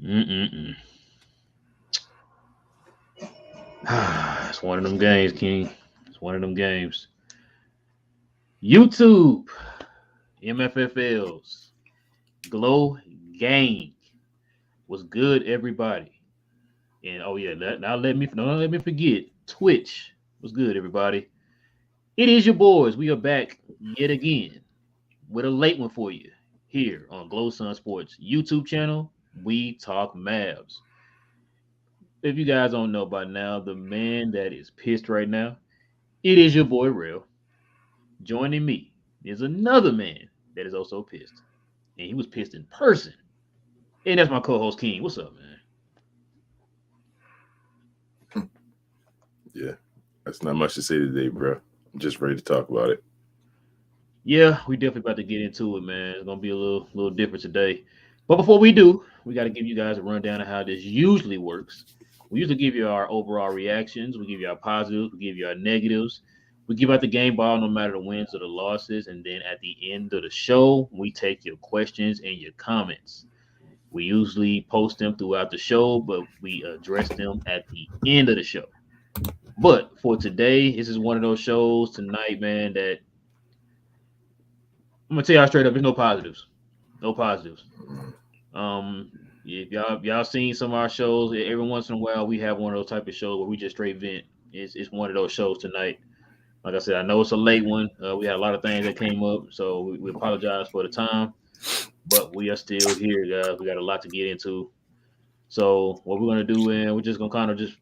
Mm-mm-mm. It's one of them games, King. It's one of them games. YouTube, MFFLs, Glow Gang. Was good, everybody. And oh yeah, now let me forget. Twitch was good, everybody. It is your boys. We are back yet again with a late one for you here on Glow Sun Sports YouTube channel. We talk Mavs. If you guys don't know by now, the man that is pissed right now, it is your boy Real. Joining me is another man that is also pissed, and he was pissed in person. And that's my co-host King. What's up, man? Yeah, that's not much to say today, bro. I'm just ready to talk about it. Yeah, we definitely about to get into it, man. It's gonna be a little different today. But before we do, we got to give you guys a rundown of how this usually works. We usually give you our overall reactions, we give you our positives, we give you our negatives, we give out the game ball no matter the wins or the losses, and then at the end of the show, we take your questions and your comments. We usually post them throughout the show, but we address them at the end of the show. But for today, this is one of those shows tonight, man, that I'm gonna tell y'all straight up, there's no positives. No positives. Um, if y'all seen some of our shows, every once in a while we have one of those type of shows where we just straight vent. It's one of those shows tonight. Like I said, I know it's a late one. We had a lot of things that came up, so we apologize for the time, but we are still here, guys. We got a lot to get into. So what we're gonna do, and we're just gonna kind of just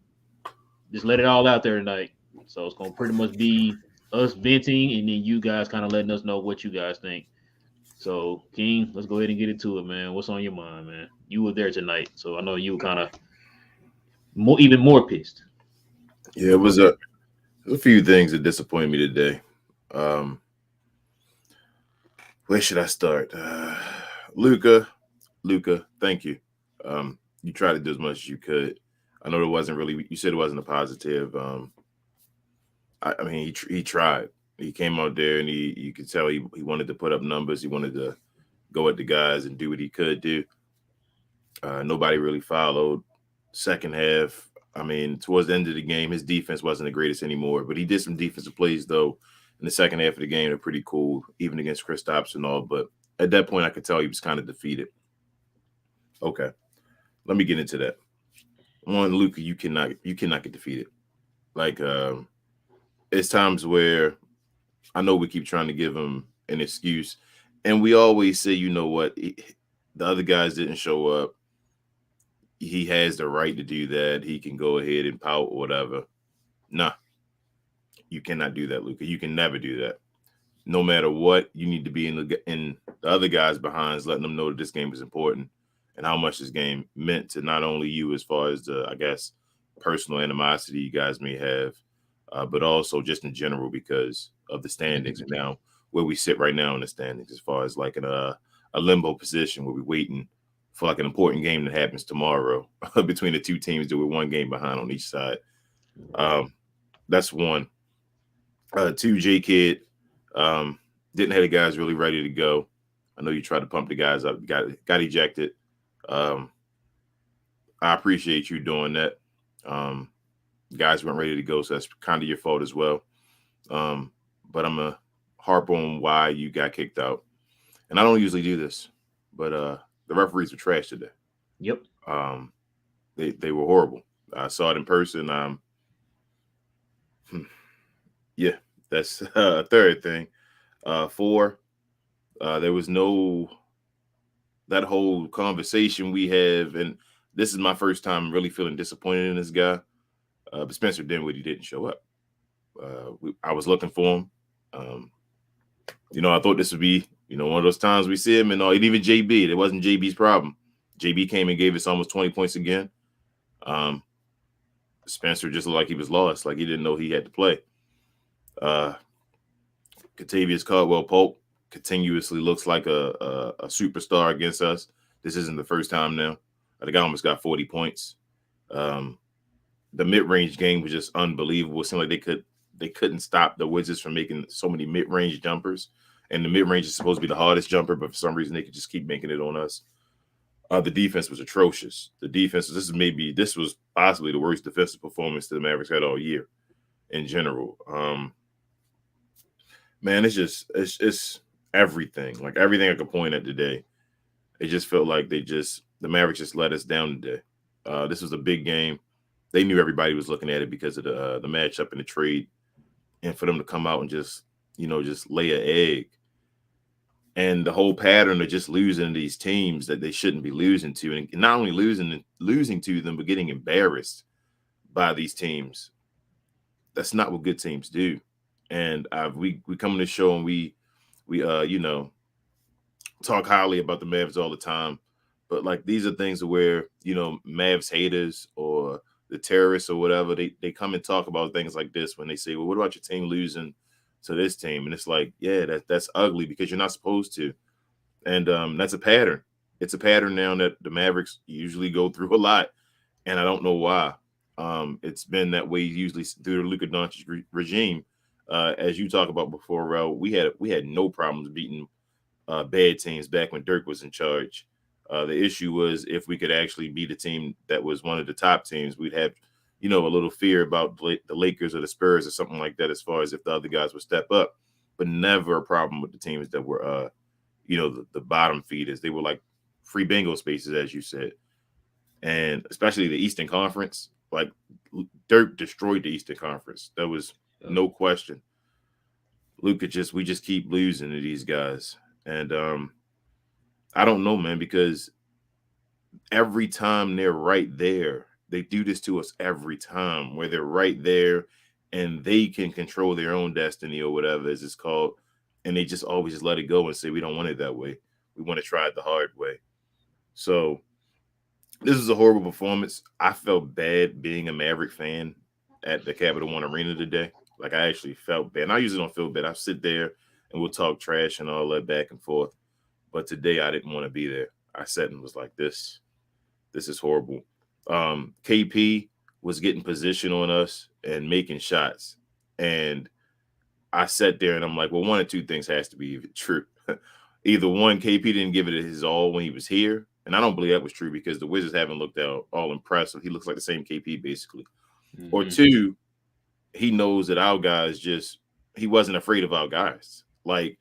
let it all out there tonight. So it's gonna pretty much be us venting, and then you guys kind of letting us know what you guys think. So, King, let's go ahead and get into it, man. What's on your mind, man? You were there tonight, so I know you were kind of even more pissed. Yeah, it was a few things that disappointed me today. Um, where should I start? Luca, Luca, thank you. You tried to do as much as you could. I know it wasn't really. You said it wasn't a positive. I mean, he tried. He came out there and you could tell he wanted to put up numbers. He wanted to go at the guys and do what he could do. Nobody really followed. Second half, I mean, towards the end of the game, his defense wasn't the greatest anymore, but he did some defensive plays though in the second half of the game. They're pretty cool, even against Chris Stops and all. But at that point, I could tell he was kind of defeated. Okay, let me get into that. One, Luca, you cannot get defeated. Like, it's times where I know we keep trying to give him an excuse, and we always say, you know what, the other guys didn't show up. He has the right to do that. He can go ahead and pout or whatever. Nah, you cannot do that, Luca. You can never do that. No matter what, you need to be in the other guys' behinds, letting them know that this game is important and how much this game meant to not only you as far as the, I guess, personal animosity you guys may have, but also just in general because of the standings and now where we sit right now in the standings as far as like in a limbo position where we're waiting for like an important game that happens tomorrow between the two teams that we're one game behind on each side. Um, that's one. Two, J Kid um, didn't have the guys really ready to go. I know you tried to pump the guys up, got ejected. Um, I appreciate you doing that. Um, guys weren't ready to go, so that's kind of your fault as well. Um, but I'm gonna harp on why you got kicked out. And I don't usually do this, but the referees were trash today. Yep. Um, they were horrible. I saw it in person. Yeah, that's a third thing. Four, there was no that whole conversation we have, and this is my first time really feeling disappointed in this guy. But Spencer Dinwiddie didn't show up. I was looking for him. Um, I thought this would be, one of those times we see him, and even JB. It wasn't JB's problem. JB came and gave us almost 20 points again. Um, Spencer just looked like he was lost, like he didn't know he had to play. Uh, Katavious Caldwell Pope continuously looks like a superstar against us. This isn't the first time now. The guy almost got 40 points. Um, the mid-range game was just unbelievable. It seemed like they couldn't stop the Wizards from making so many mid-range jumpers. And the mid-range is supposed to be the hardest jumper, but for some reason they could just keep making it on us. The defense was atrocious. The defense, this was possibly the worst defensive performance that the Mavericks had all year in general. Man, it's everything. Like everything I could point at today. It just felt like the Mavericks just let us down today. This was a big game. They knew everybody was looking at it because of the matchup and the trade, and for them to come out and just lay an egg, and the whole pattern of just losing to these teams that they shouldn't be losing to, and not only losing to them, but getting embarrassed by these teams. That's not what good teams do. And we come on this show and we talk highly about the Mavs all the time, but like these are things where Mavs haters or the terrorists or whatever, they come and talk about things like this when they say, well, what about your team losing to this team? And it's like, yeah, that's ugly because you're not supposed to. And that's a pattern. It's a pattern now that the Mavericks usually go through a lot, and I don't know why. It's been that way usually through the Luka Doncic regime. As you talked about before, Rel, we had no problems beating bad teams back when Dirk was in charge. The issue was if we could actually beat a team that was one of the top teams, we'd have, a little fear about the Lakers or the Spurs or something like that, as far as if the other guys would step up. But never a problem with the teams that were, the bottom feeders. They were like free bingo spaces, as you said, and especially the Eastern Conference. Like Dirk destroyed the Eastern Conference. That was no question. Luka we just keep losing to these guys. And I don't know, man, because every time they're right there, they do this to us every time where they're right there and they can control their own destiny or whatever as it's called. And they just always just let it go and say, we don't want it that way. We want to try it the hard way. So this is a horrible performance. I felt bad being a Maverick fan at the Capital One Arena today. Like I actually felt bad. And I usually don't feel bad. I sit there and we'll talk trash and all that back and forth. But today I didn't want to be there. I sat and was like, this is horrible. KP was getting position on us and making shots. And I sat there and I'm like, well, one of two things has to be true. Either one, KP didn't give it his all when he was here. And I don't believe that was true because the Wizards haven't looked out all impressive. He looks like the same KP basically. Mm-hmm. Or two, he knows that our guys he wasn't afraid of our guys. Like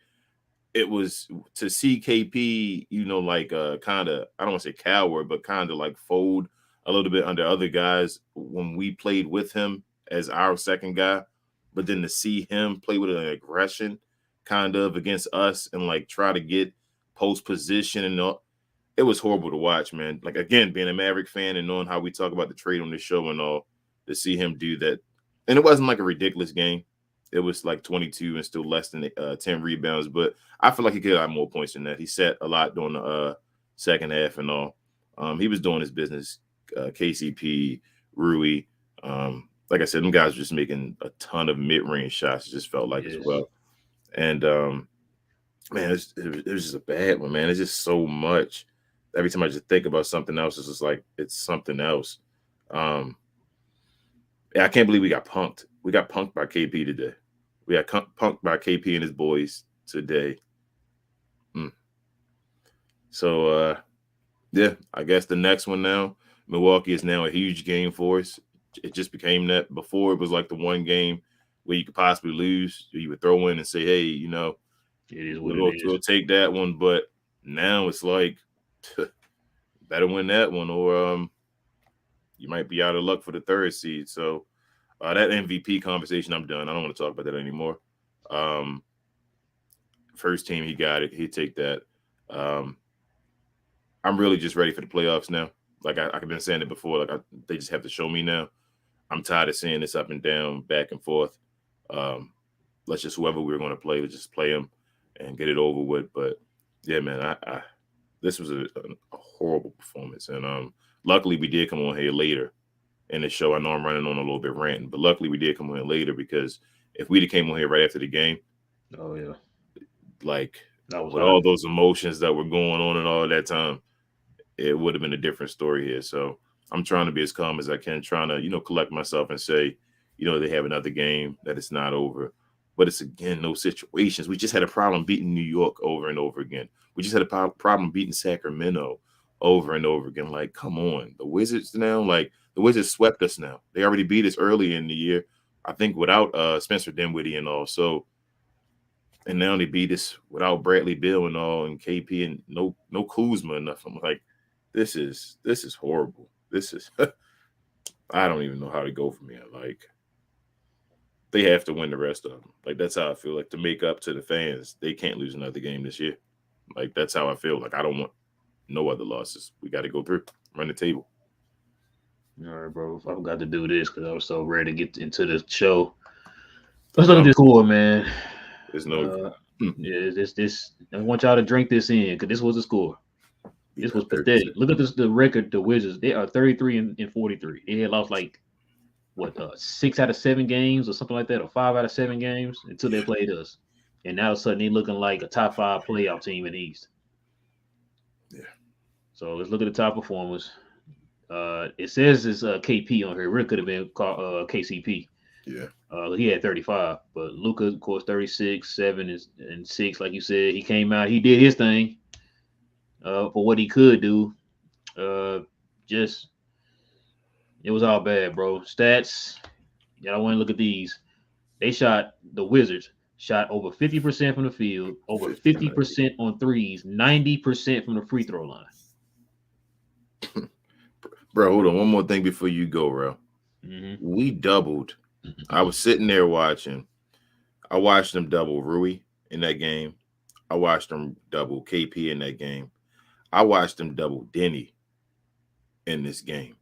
it was to see KP, like kind of, I don't want to say coward, but kind of like fold a little bit under other guys when we played with him as our second guy. But then to see him play with an aggression kind of against us and like try to get post position and all, it was horrible to watch, man. Like, again, being a Maverick fan and knowing how we talk about the trade on this show and all, to see him do that. And it wasn't like a ridiculous game. It was like 22 and still less than 10 rebounds. But I feel like he could have more points than that. He set a lot during the second half and all. He was doing his business. KCP, Rui. Like I said, them guys were just making a ton of mid-range shots. It just felt like as well. And, man, it was just a bad one, man. It's just so much. Every time I just think about something else, it's just like it's something else. I can't believe we got punked. We got punked by KP today. We got punked by KP and his boys today. So, yeah, I guess the next one now, Milwaukee is now a huge game for us. It just became that. Before it was like the one game where you could possibly lose. You would throw in and say, hey, we'll take that one. But now it's like, better win that one or you might be out of luck for the third seed. So that MVP conversation, I'm done. I don't want to talk about that anymore. First team, he got it. He'd take that. I'm really just ready for the playoffs now. Like I've been saying it before. Like they just have to show me now. I'm tired of seeing this up and down, back and forth. Let's just whoever we're going to play, let's just play them and get it over with. But yeah, man, this was a horrible performance, and luckily we did come on here later in the show. I know I'm running on a little bit ranting, but luckily we did come on here later because if we'd have came on here right after the game, like with all those emotions that were going on and all that time, it would have been a different story here. So I'm trying to be as calm as I can, trying to, collect myself and say, they have another game, that it's not over. But it's, again, those situations. We just had a problem beating New York over and over again. We just had a problem beating Sacramento over and over again. Like, come on, the Wizards now. Like the Wizards swept us now. They already beat us early in the year, I think, without Spencer Dinwiddie and all. So, and now they beat us without Bradley Beal and all, and KP and no Kuzma and nothing. Like, this is horrible. This is I don't even know how to go from here. Like, they have to win the rest of them. Like, that's how I feel. Like, to make up to the fans, they can't lose another game this year. Like, that's how I feel. Like, I don't want no other losses. We got to go through, run the table. All right, bro. I forgot to do this because I was so ready to get into the show. Let's look at this score, man. There's no. Yeah, this. I want y'all to drink this in because this was the score. This was pathetic. Look at the record. The Wizards, they are 33 and 43. They had lost like 6 out of 7 games or something like that, or 5 out of 7 games until they played us. And now all of a sudden they looking like a top 5 playoff team in the East. Yeah. So let's look at the top performers. It says it's KP on here. It really could have been called KCP. Yeah. He had 35, but Luka, of course, 36, 7 and 6. Like you said, he came out, he did his thing for what he could do. Just it was all bad, bro. Stats. Y'all want to look at these. The Wizards shot over 50% from the field, over 50% on threes, 90% from the free throw line. Bro, hold on. One more thing before you go, bro. Mm-hmm. We doubled. I was sitting there watching. I watched them double Rui in that game. I watched them double KP in that game. I watched them double Denny in this game.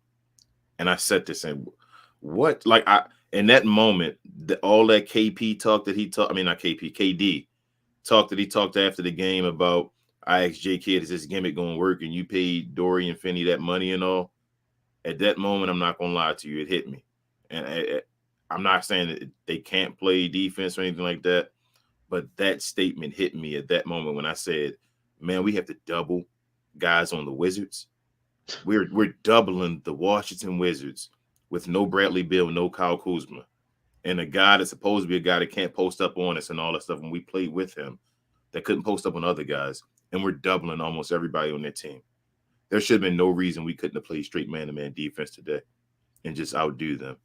And I said this and what? Like, in that moment, all that KP talk that he talked, I mean, not KP, KD talk that he talked after the game about, I asked J Kid, is this gimmick going to work? And you paid Dorian Finney that money and all. At that moment, I'm not going to lie to you. It hit me. And I'm not saying that they can't play defense or anything like that, but that statement hit me at that moment when I said, man, we have to double guys on the Wizards. We're doubling the Washington Wizards with no Bradley Beal, no Kyle Kuzma, and a guy that's supposed to be a guy that can't post up on us and all that stuff. When we played with him, that couldn't post up on other guys, and we're doubling almost everybody on that team. There should have been no reason we couldn't have played straight man-to-man defense today and just outdo them.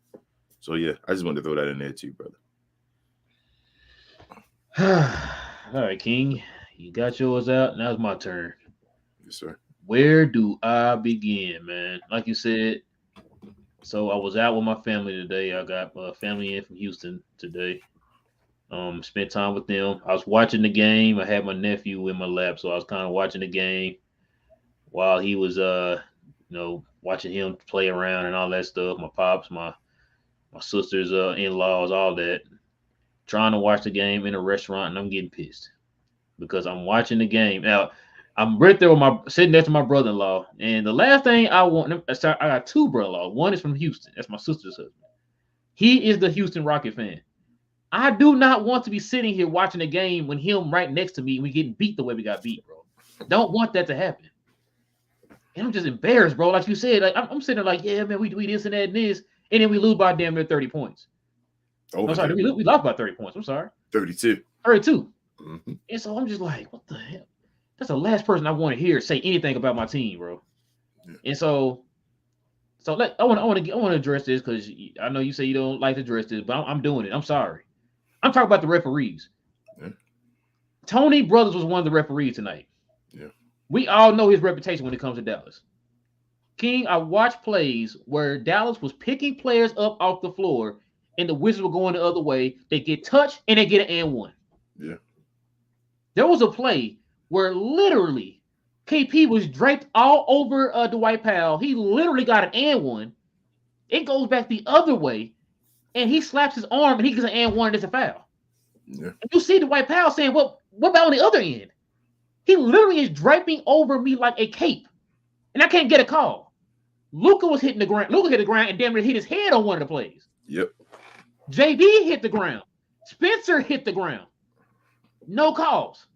So, yeah, I just wanted to throw that in there too, brother. All right, King. You got yours out. Now it's my turn. Yes, sir. Where do I begin, man? Like you said, so I was out with my family today. I got family in from Houston today. Spent time with them. I was watching the game. I had my nephew in my lap, so I was kind of watching the game while he was, watching him play around and all that stuff. My pops, my sister's in-laws, all that. Trying to watch the game in a restaurant, and I'm getting pissed because I'm watching the game. Now, I'm right there with sitting next to my brother-in-law, and the last thing I want, I got 2 brother-in-laws. One is from Houston. That's my sister's husband. He is the Houston Rocket fan. I do not want to be sitting here watching the game when him right next to me and we getting beat the way we got beat, bro. Don't want that to happen. And I'm just embarrassed, bro. Like you said, like I'm sitting there like, yeah, man, we this and that and this, and then we lose by damn near 30 points. I'm sorry, we lost by 30 points. I'm sorry. 32. 32. Mm-hmm. And so I'm just like, what the hell? That's the last person I want to hear say anything about my team, bro. Yeah. And so I want to address this because I know you say you don't like to address this, but I'm doing it. I'm sorry. I'm talking about the referees. Yeah. Tony Brothers was one of the referees tonight. Yeah. We all know his reputation when it comes to Dallas. King, I watched plays where Dallas was picking players up off the floor and the Wizards were going the other way. They get touched and they get an and one. Yeah. There was a play where literally KP was draped all over Dwight Powell. He literally got an and one. It goes back the other way, and he slaps his arm and he gets an and one and it's a foul. Yeah. And you see Dwight Powell saying, what about on the other end? He literally is draping over me like a cape, and I can't get a call. Luka was hitting the ground. Luka hit the ground and damn near hit his head on one of the plays. Yep. JB hit the ground. Spencer hit the ground. No calls.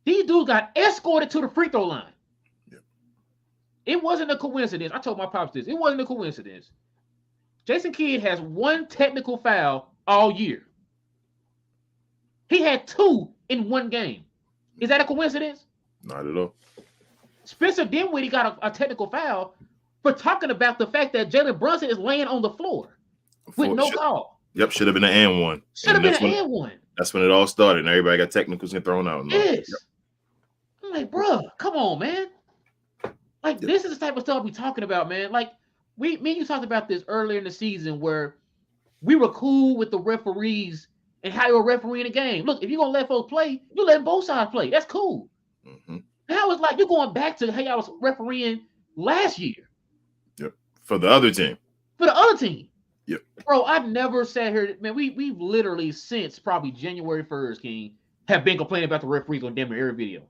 These dudes got escorted to the free throw line. Yep. It wasn't a coincidence. I told my pops this. It wasn't a coincidence. Jason Kidd has 1 technical foul all year. He had 2 in one game. Is that a coincidence? Not at all. Spencer Dinwiddie got a technical foul for talking about the fact that Jalen Brunson is laying on the floor with no call. Yep, should have been an and one. Should have been an and one. That's when it all started, and everybody got technicals and thrown out. Yes. Yep. I'm like, bro, come on, man. Like, this is the type of stuff we're talking about, man. Like, me and you talked about this earlier in the season where we were cool with the referees and how you're refereeing a game. Look, if you're going to let folks play, you let both sides play. That's cool. Mm-hmm. Now it's like you're going back to how I was refereeing last year. Yep. For the other team. Yep. Bro, I've never sat here. Man, we've literally since probably January 1st, King, have been complaining about the referees on damn near every video.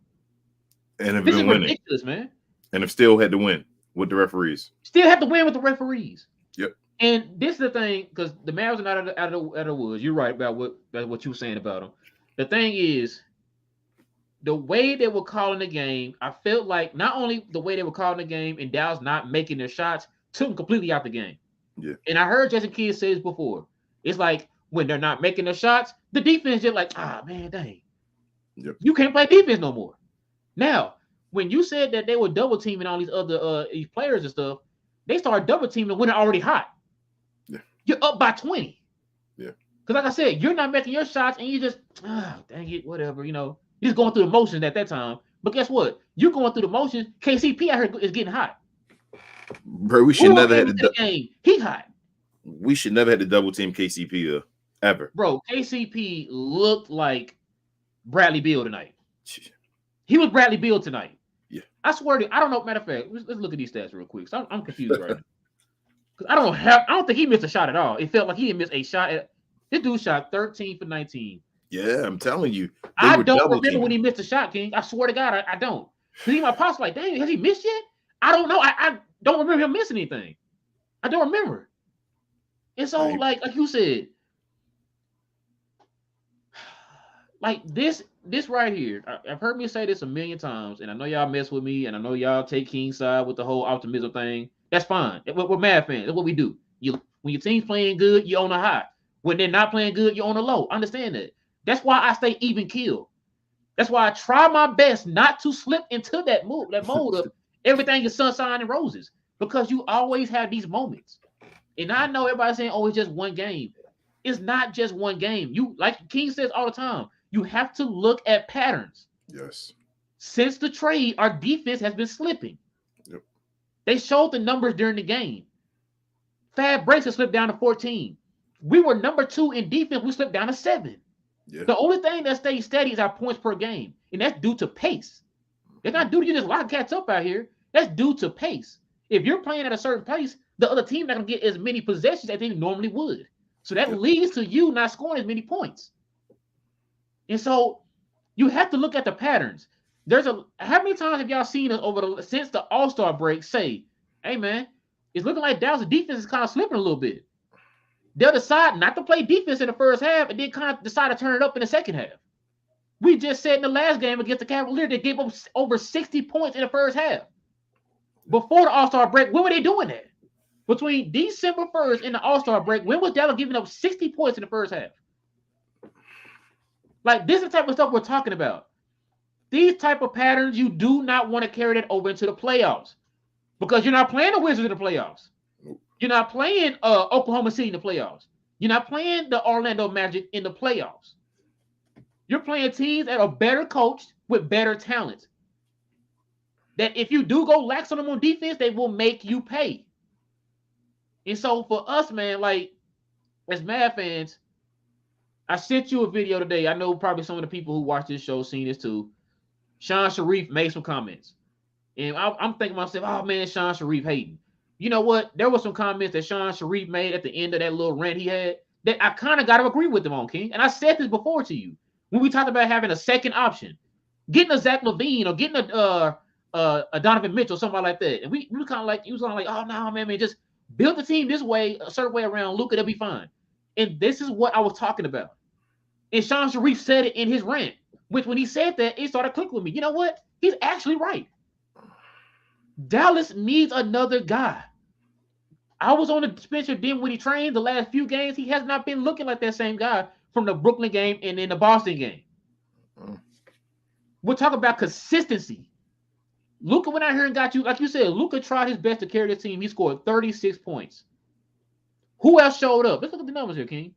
And have been winning. Ridiculous, man. And have still had to win with the referees. Still have to win with the referees. Yep. And this is the thing, because the Mavs are not out of the woods. You're right about what you were saying about them. The thing is, the way they were calling the game, I felt like not only the way they were calling the game and Dallas not making their shots took them completely out the game. Yeah. And I heard Jason Kidd say this before. It's like when they're not making their shots, the defense just like, man, dang. Yep. You can't play defense no more. Now, when you said that they were double teaming all these other these players and stuff, they started double teaming when they're already hot. Yeah. You're up by 20. Yeah. Because like I said, you're not making your shots and you just, dang it, whatever, you're just going through the motions at that time. But guess what? You're going through the motions. KCP out here is getting hot. Bro, we should never have the game. He hot. We should never have to double team KCP ever. Bro, KCP looked like Bradley Beal tonight. He was Bradley Beal tonight. Yeah. I swear to you, I don't know. Matter of fact, let's look at these stats real quick. So I'm confused right now. Because I don't think he missed a shot at all. It felt like he didn't miss a shot. This dude shot 13 for 19. Yeah, I'm telling you. I don't remember when he missed a shot, King. I swear to God, I don't. Because he my pops like, dang, has he missed yet? I don't know. I don't remember him missing anything. I don't remember. And so, like you said, like this right here, I've heard me say this a million times, and I know y'all mess with me, and I know y'all take King's side with the whole optimism thing. That's fine. We're Mad fans. That's what we do. When your team's playing good, you're on a high. When they're not playing good, you're on a low. Understand that. That's why I stay even keel. That's why I try my best not to slip into that mode of everything is sunshine and roses, because you always have these moments. And I know everybody's saying, oh, it's just one game. It's not just one game. You, like King says all the time, you have to look at patterns. Yes. Since the trade, our defense has been slipping. Yep. They showed the numbers during the game. Fab breaks have slipped down to 14. We were number 2 in defense. We slipped down to 7. Yeah. The only thing that stays steady is our points per game. And that's due to pace. It's not due to you just lock cats up out here. That's due to pace. If you're playing at a certain pace, the other team not going to get as many possessions as they normally would. So that leads to you not scoring as many points. And so you have to look at the patterns. How many times have y'all seen us since the All-Star break say, hey, man, it's looking like Dallas' defense is kind of slipping a little bit. They'll decide not to play defense in the first half and then kind of decide to turn it up in the second half. We just said in the last game against the Cavaliers, they gave up over 60 points in the first half. Before the All-Star break, when were they doing that? Between December 1st and the All-Star break, when was Dallas giving up 60 points in the first half? Like, this is the type of stuff we're talking about. These type of patterns, you do not want to carry that over into the playoffs, because you're not playing the Wizards in the playoffs. You're not playing Oklahoma City in the playoffs. You're not playing the Orlando Magic in the playoffs. You're playing teams that are better coached with better talent. That if you do go lax on them on defense, they will make you pay. And so for us, man, like as Mad fans, I sent you a video today. I know probably some of the people who watch this show seen this too. Sean Sharif made some comments. And I'm thinking to myself, oh man, Sean Sharif hating. You know what? There were some comments that Sean Sharif made at the end of that little rant he had that I kind of got to agree with him on, King. And I said this before to you when we talked about having a second option, getting a Zach LaVine or getting a Donovan Mitchell, somebody like that. And we were kind of like, he was kind of like, oh no, man, just build the team this way, a certain way around Luka, they'll be fine. And this is what I was talking about. And Sean Sharif said it in his rant, which when he said that, it started clicking with me. You know what? He's actually right. Dallas needs another guy. I was on the Spencer Dinwiddie train the last few games. He has not been looking like that same guy from the Brooklyn game and in the Boston game. We're talking about consistency. Luka went out here and got you, like you said, Luka tried his best to carry the team. He scored 36 points. Who else showed up? Let's look at the numbers here, King.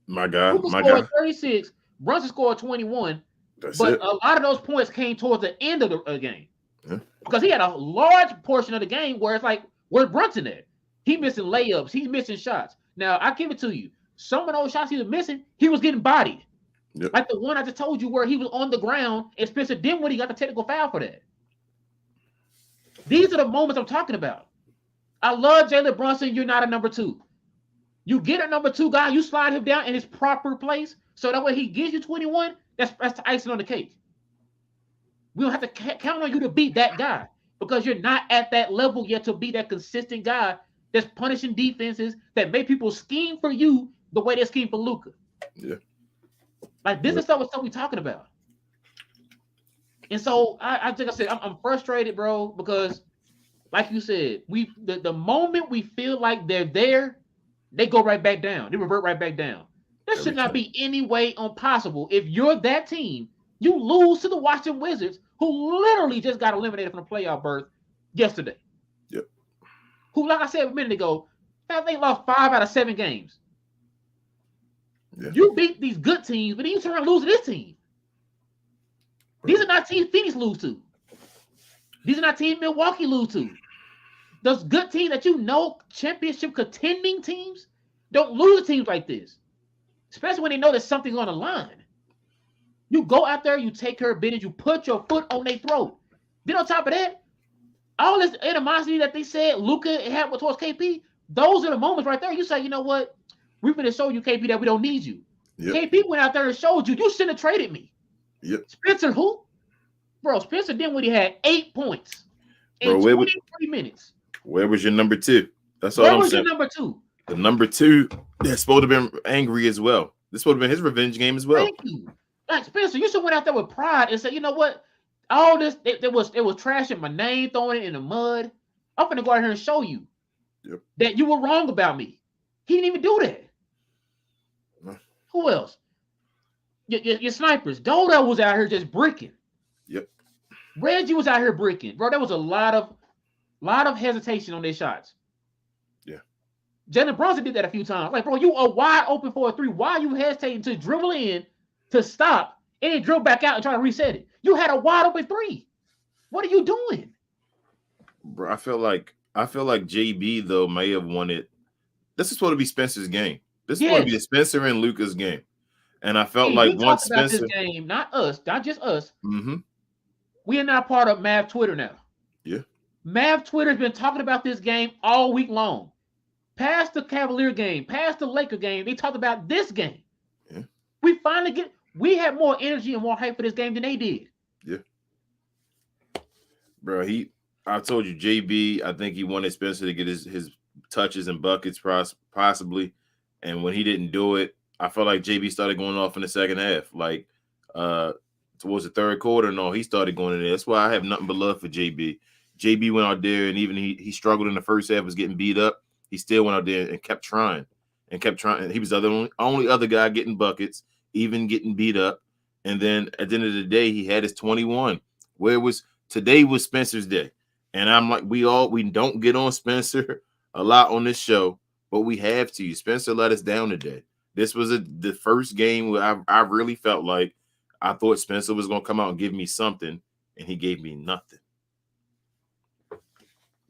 My guy, Luka my scored guy. 36. Brunson scored 21. That's But it. a lot of those points came towards the end of the game. Yeah. Because he had a large portion of the game where it's like, where's Brunson at? He missing layups. He's missing shots. Now, I give it to you. Some of those shots he was missing, he was getting bodied. Yep. Like the one I just told you where he was on the ground and Spencer Dinwiddie got the technical foul for that. These are the moments I'm talking about. I love Jalen Brunson. You're not a number two. You get a number two guy, you slide him down in his proper place, so that way he gives you 21. That's the icing on the cake. We don't have to count on you to beat that guy because you're not at that level yet to be that consistent guy that's punishing defenses that make people scheme for you the way they scheme for Luka. Yeah. Like this is stuff we're talking about. And so I think I said I'm frustrated, bro, because like you said, the moment we feel like they're there, they go right back down. They revert right back down. There should not be any way possible. If you're that team, you lose to the Washington Wizards, who literally just got eliminated from the playoff berth yesterday. Yep. Who, like I said a minute ago, they lost 5 out of 7 games. Yeah. You beat these good teams, but then you turn around and lose to this team. These are not teams Phoenix lose to. These are not teams Milwaukee lose to. Those good teams that you know, championship contending teams, don't lose to teams like this. Especially when they know there's something on the line. You go out there, you take care of business, you put your foot on their throat. Then on top of that, all this animosity that they said Luka had towards KP, those are the moments right there. You say, you know what? We're going to show you, KP, that we don't need you. Yep. KP went out there and showed you, you shouldn't have traded me. Yep. Spencer who? Bro, Spencer Dinwiddie had 8 points in 23 minutes. Where was your number two? That's all I'm saying. Where was your number two? The number two, they're supposed to have been angry as well. This would have been his revenge game as well. Thank you. Like Spencer, you should went out there with pride and say, you know what? All this, it was trashing my name, throwing it in the mud. I'm going to go out here and show you that you were wrong about me. He didn't even do that. Who else? Your snipers. Dodo was out here just bricking. Yep. Reggie was out here bricking. Bro, there was a lot of hesitation on their shots. Yeah. Jalen Brunson did that a few times. Like, bro, you are wide open for a 3. Why are you hesitating to dribble in to stop and then drill back out and try to reset it? You had a wide open 3. What are you doing? Bro, I feel like JB though may have wanted. This is supposed to be Spencer's game. This is supposed to be Spencer and Luka's game. And I felt like once Spencer, this game, not us, not just us. Mm-hmm. We are not part of Mav Twitter now. Yeah. Mav Twitter has been talking about this game all week long. Past the Cavalier game, past the Laker game, they talked about this game. Yeah. We had more energy and more hype for this game than they did. Yeah. Bro, I told you, JB, I think he wanted Spencer to get his touches and buckets possibly. And when he didn't do it, I felt like JB started going off in the second half. Like towards the third quarter, no, he started going in there. That's why I have nothing but love for JB. JB went out there, and even he struggled in the first half, was getting beat up. He still went out there and kept trying. He was the only other guy getting buckets, even getting beat up. And then at the end of the day, he had his 21. Today was Spencer's day. And I'm like, we don't get on Spencer a lot on this show, but we have to. Spencer let us down today. This was the first game where I really felt like I thought Spencer was going to come out and give me something, and he gave me nothing.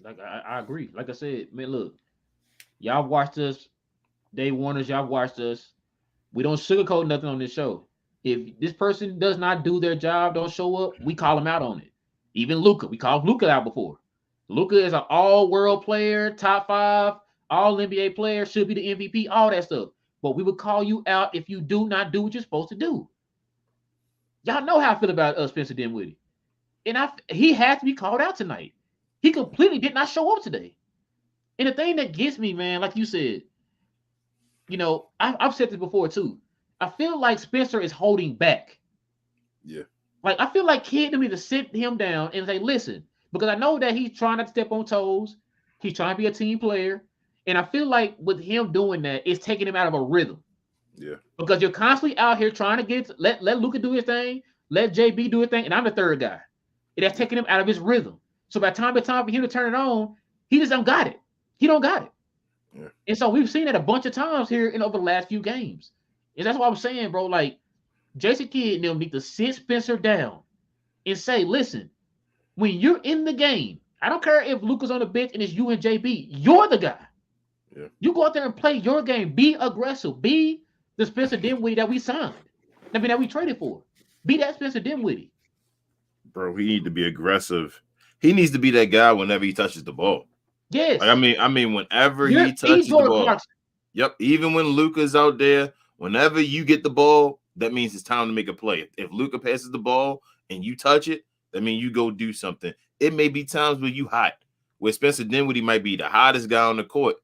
Like I agree. Like I said, man, look, y'all watched us, day oneers. Y'all watched us. We don't sugarcoat nothing on this show. If this person does not do their job, don't show up, we call them out on it. Even Luka, we called Luka out before. Luka is an all-world player, top 5, all-NBA player, should be the MVP, all that stuff. But we would call you out if you do not do what you're supposed to do. Y'all know how I feel about Spencer Dinwiddie. And he had to be called out tonight. He completely did not show up today. And the thing that gets me, man, like you said, you know, I've said this before too. I feel like Spencer is holding back. Yeah. Like, I feel like Kid need to sit him down and say, listen, because I know that he's trying not to step on toes. He's trying to be a team player. And I feel like with him doing that, it's taking him out of a rhythm. Yeah. Because you're constantly out here trying to let Luka do his thing, let JB do his thing, and I'm the third guy. and that's taking him out of his rhythm. So by the time it's time for him to turn it on, he just don't got it. He don't got it. Yeah. And so we've seen that a bunch of times here in over the last few games. And that's what I'm saying, bro. Like, Jason Kidd and them need to sit Spencer down and say, listen, when you're in the game, I don't care if Luka's on the bench and it's you and JB, you're the guy. Yeah. You go out there and play your game. Be aggressive. Be the Spencer Dinwiddie that we signed. I mean, that we traded for. Be that Spencer Dinwiddie. Bro, he needs to be aggressive. He needs to be that guy whenever he touches the ball. Yes. Like, I mean, whenever he touches the ball. Clarkson. Yep. Even when Luka's out there, whenever you get the ball, that means it's time to make a play. If Luka passes the ball and you touch it, that means you go do something. It may be times where you hot, where Spencer Dinwiddie might be the hottest guy on the court,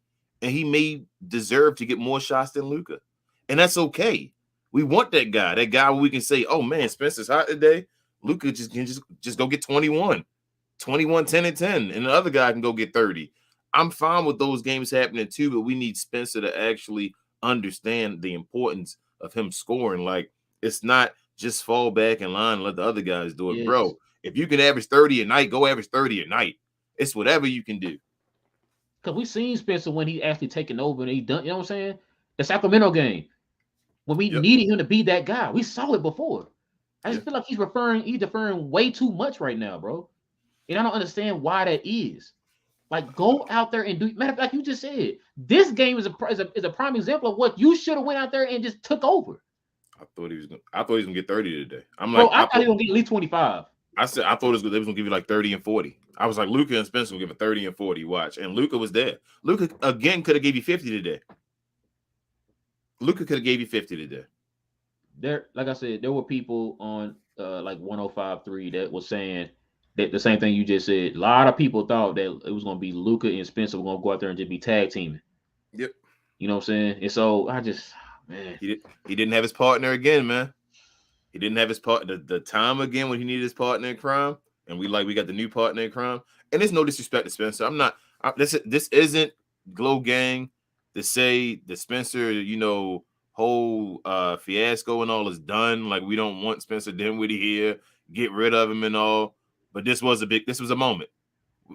and he may deserve to get more shots than Luka. And that's okay. We want that guy where we can say, oh, man, Spencer's hot today. Luka can go get 21, 10 and 10, and the other guy can go get 30. I'm fine with those games happening too, but we need Spencer to actually understand the importance of him scoring. Like, it's not just fall back in line and let the other guys do it. Yes. Bro, if you can average 30 a night, go average 30 a night. It's whatever you can do. Because we seen Spencer when he actually taken over and he done, you know what I'm saying? The Sacramento game, when we needed him to be that guy. We saw it before. I just feel like he's deferring way too much right now, bro. And I don't understand why that is. Like, go out there and do. Matter of fact, you just said this game is a prime example of what you should have went out there and just took over. I thought he was gonna get 30 today. I thought he was gonna get at least 25. I said I thought they was gonna give you like 30 and 40. I was like, Luka and Spencer will give a 30 and 40. Watch, and Luka was there. Luka again could have gave you 50 today. Luka could have gave you 50 today. There, like I said, there were people on like 105.3 that was saying that the same thing you just said. A lot of people thought that it was going to be Luka and Spencer were going to go out there and just be tag teaming. Yep. You know what I'm saying? And so I just, man. He didn't have his partner again, man. He didn't have his partner the time again when he needed his partner in crime. And we got the new partner in crime. And there's no disrespect to Spencer. This isn't Glow Gang to say that Spencer, whole fiasco and all is done. Like, we don't want Spencer Dinwiddie here. Get rid of him and all. But this was a moment.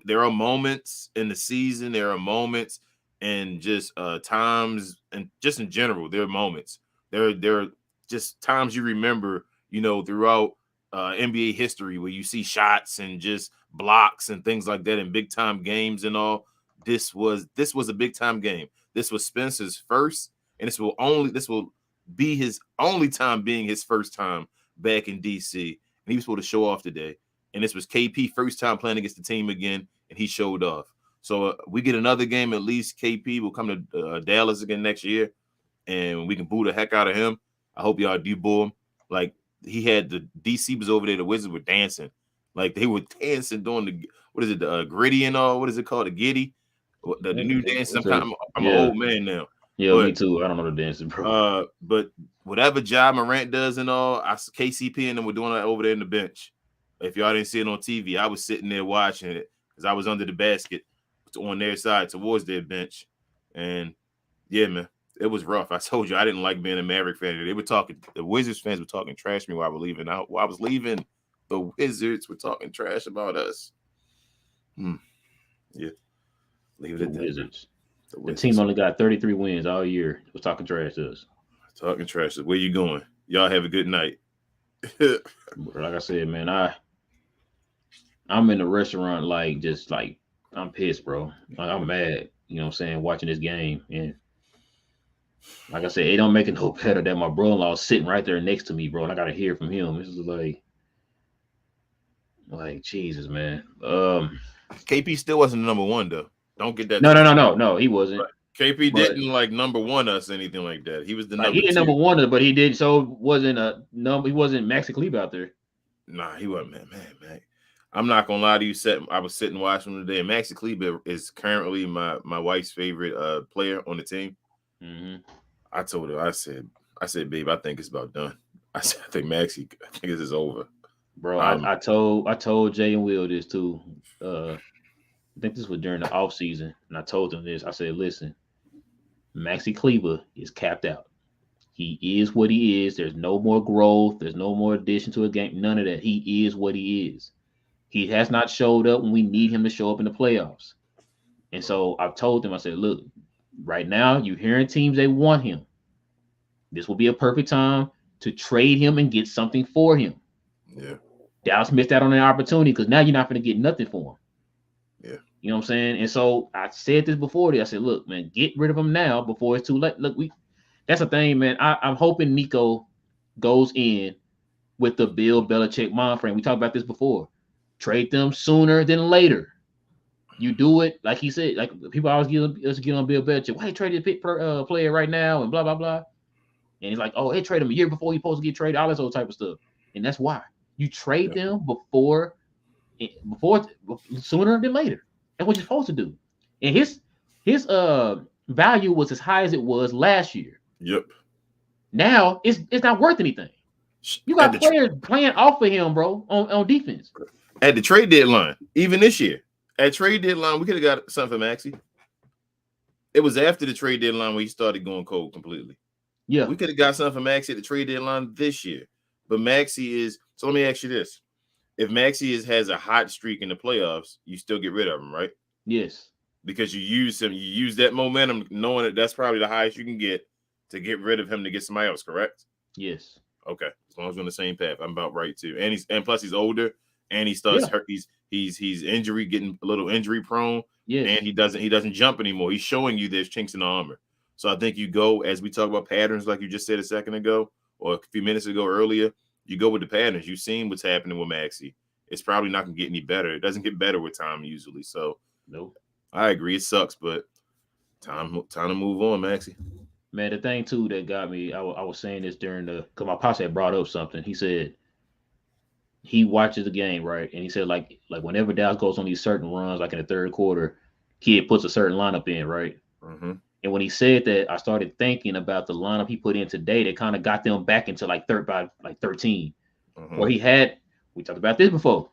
There are moments in the season. There are moments and just times, and just in general, there are moments. There are just times you remember, throughout NBA history where you see shots and just blocks and things like that in big time games and all. This was a big time game. This was Spencer's first, and this will be his only time being his first time back in DC. And he was supposed to show off today. And this was KP first time playing against the team again, and he showed off. So we get another game, at least KP will come to Dallas again next year, and we can boo the heck out of him. I hope y'all do boo him. Like, he had the DC was over there, the Wizards were dancing. Like, they were dancing doing the gritty and all. What is it called? The giddy? The new dance. I'm an old man now. Yeah, me too. I don't know the dancing, bro. But whatever Ja Morant does and all, KCP and them were doing that over there in the bench. If y'all didn't see it on TV, I was sitting there watching it because I was under the basket on their side towards their bench. And yeah, man, it was rough. I told you I didn't like being a Maverick fan. The Wizards fans were talking trash to me while I was leaving. The Wizards were talking trash about us. Yeah. Leave it at that. Wizards. The team only got 33 wins all year. Was talking trash to us. Talking trash. Where you going? Y'all have a good night. Like I said, man, I'm in the restaurant I'm pissed, bro. Like, I'm mad, you know what I'm saying, watching this game. And like I said, it don't make it no better that my brother-in-law is sitting right there next to me, bro, and I gotta hear from him. This is like Jesus, man. KP still wasn't the number one though. Don't get that. No, he wasn't. Right. KP didn't number one us anything like that. He was the number. He didn't number one us, but he did. So wasn't a number. He wasn't Maxi Kleber out there. Nah, he wasn't. Man. I'm not gonna lie to you. I was sitting watching him today. Maxi Kleber is currently my wife's favorite player on the team. Mm-hmm. I told her. I said, babe, I think it's about done. I think Maxi. I think this is over. Bro, I told Jay and Will this too. I think this was during the off season, and I told them this. I said, listen, Maxi Kleber is capped out. He is what he is. There's no more growth. There's no more addition to a game. None of that. He is what he is. He has not showed up when we need him to show up in the playoffs. And so I've told them, I said, look, right now you're hearing teams they want him. This will be a perfect time to trade him and get something for him. Yeah. Dallas missed out on an opportunity because now you're not going to get nothing for him. Yeah. You know what I'm saying? And so I said this before. I said, look, man, get rid of him now before it's too late. Look, that's the thing, man. I'm hoping Nico goes in with the Bill Belichick mind frame. We talked about this before. Trade them sooner than later. You do it like he said. Like people always get on Bill Belichick. Why he traded a player right now and blah blah blah. And he's like, oh, they trade him a year before he's supposed to get traded. All this old type of stuff. And that's why you trade them before sooner than later. That's what you're supposed to do. And his value was as high as it was last year. Yep. Now it's not worth anything. You got players playing off of him, bro, on defense. At the trade deadline, even this year, at trade deadline, we could have got something for Maxey. It was after the trade deadline when he started going cold completely. Yeah. We could have got something for Maxey at the trade deadline this year. But Maxey is – so let me ask you this. If Maxey has a hot streak in the playoffs, you still get rid of him, right? Yes. Because you use him. You use that momentum knowing that that's probably the highest you can get to get rid of him to get somebody else, correct? Yes. Okay. As long as we're on the same path, I'm about right too. And plus he's older and he starts hurt. He's injury, getting a little injury prone. Yes. And he doesn't jump anymore. He's showing you there's chinks in the armor. So I think you go, as we talk about patterns, like you just said a second ago or a few minutes ago earlier, you go with the patterns. You've seen what's happening with Maxey. It's probably not going to get any better. It doesn't get better with time usually. So nope. I agree. It sucks, but time to move on, Maxey. Man, the thing too that got me, I was saying this because my pops had brought up something. He said he watches the game, right? And he said like whenever Dallas goes on these certain runs, like in the third quarter, kid puts a certain lineup in, right? Mm-hmm. And when he said that, I started thinking about the lineup he put in today that kind of got them back into like 13, mm-hmm. where we talked about this before.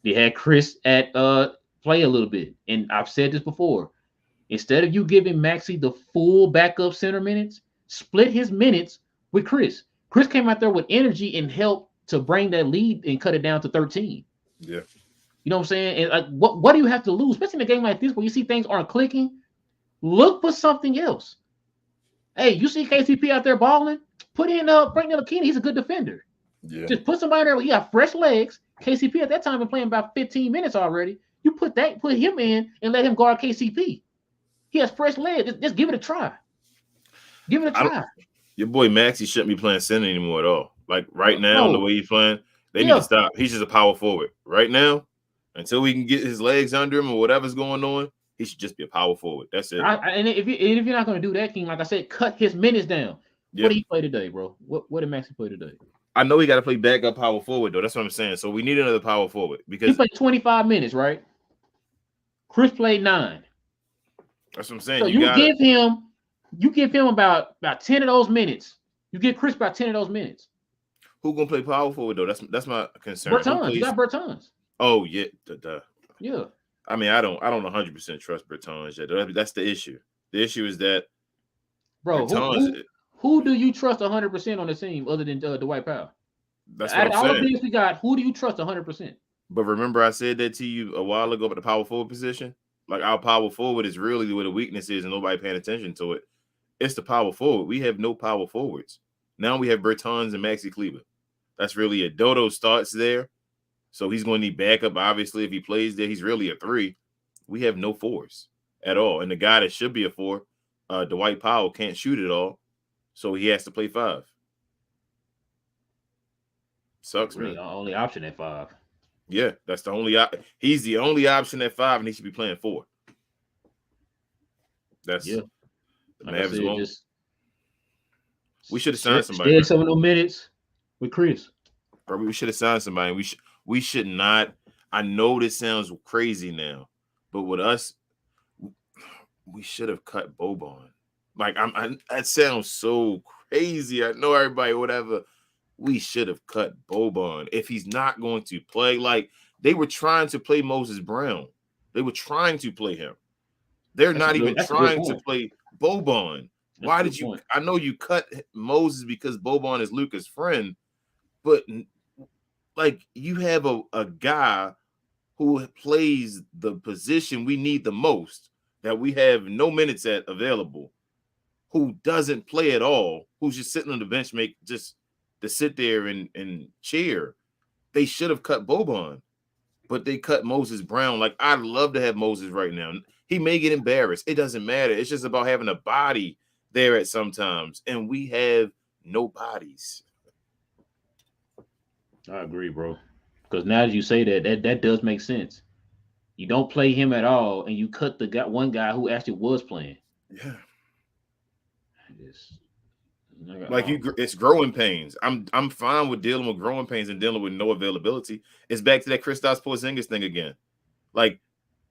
They had Chris at play a little bit. And I've said this before. Instead of you giving Maxey the full backup center minutes, split his minutes with Chris. Chris came out there with energy and helped to bring that lead and cut it down to 13. Yeah. You know what I'm saying? And like, what do you have to lose? Especially in a game like this where you see things aren't clicking. Look for something else. Hey, you see KCP out there balling? Bring in Akina. He's a good defender. Yeah. Just put somebody there. He got fresh legs. KCP at that time been playing about 15 minutes already. You put him in and let him guard KCP. He has fresh legs. Just give it a try. Give it a try. Your boy Maxey shouldn't be playing center anymore at all. Like right now, the way he's playing, they need to stop. He's just a power forward. Right now, until we can get his legs under him or whatever's going on, he should just be a power forward. That's it. And if you're not going to do that, King, like I said, cut his minutes down. What did he play today, bro? What did Maxey play today? I know he got to play backup power forward, though. That's what I'm saying. So we need another power forward because he played 25 minutes, right? Chris played 9. That's what I'm saying. So you give him about 10 of those minutes. You give Chris about 10 of those minutes. Who gonna play power forward though? That's my concern. Bertans. You got Bertans. Oh yeah, yeah. I mean, I don't 100% trust Bertans yet. That's the issue. The issue is that, bro, who do you trust 100% on the team other than Dwight Powell? That's what I'm saying. All the things we got, who do you trust 100%? But remember, I said that to you a while ago about the power forward position. Like our power forward is really where the weakness is, and nobody paying attention to it. It's the power forward. We have no power forwards. Now we have Bertans and Maxey Kleber. That's really it. Dodo starts there, so he's going to need backup. Obviously, if he plays there, he's really a 3. We have no 4s at all. And the guy that should be a 4, Dwight Powell, can't shoot it all, so he has to play 5. Sucks, really, man. the only option at 5. Yeah, that's the only. He's the only option at 5, and he should be playing 4. That's the Mavs. We should have signed somebody. Some of those minutes with Chris. Probably we should have signed somebody. We should not. I know this sounds crazy now, but with us, we should have cut Boban. Like that sounds so crazy. I know everybody, whatever. We should have cut Boban if he's not going to play. Like they were trying to play Moses Brown. They were trying to play him. They're not even trying to play Boban. Why did you? I know you cut Moses because Boban is Luka's friend, but like you have a guy who plays the position we need the most, that we have no minutes at available, who doesn't play at all, who's just sitting on the bench, just to sit there and cheer. They should have cut Boban, but they cut Moses Brown. Like, I'd love to have Moses right now. He may get embarrassed. It doesn't matter. It's just about having a body there at sometimes, and we have no bodies. I agree, bro. Because now that you say that does make sense. You don't play him at all, and you cut the one guy who actually was playing. Yeah. It's, like it's growing pains. I'm fine with dealing with growing pains and dealing with no availability. It's back to that Kristaps Porzingis thing again. Like,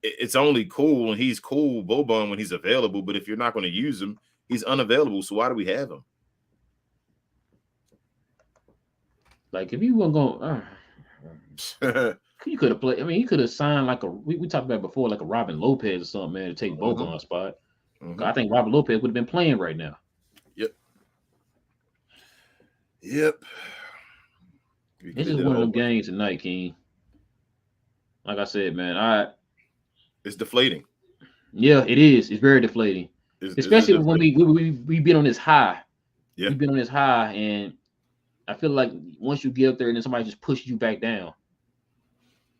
it's only cool and he's cool, Boban, when he's available. But if you're not going to use him, he's unavailable. So why do we have him? Like, if you weren't going, you could have played. I mean, he could have signed like we talked about before, like a Robin Lopez or something, man, to take Boban's spot. I think Robin Lopez would have been playing right now. Yep. This is one of them games tonight, King. Like I said, man, it's deflating. Yeah, it is. It's very deflating. Especially when we've been on this high. Yeah. We've been on this high, and I feel like once you get up there and then somebody just pushes you back down.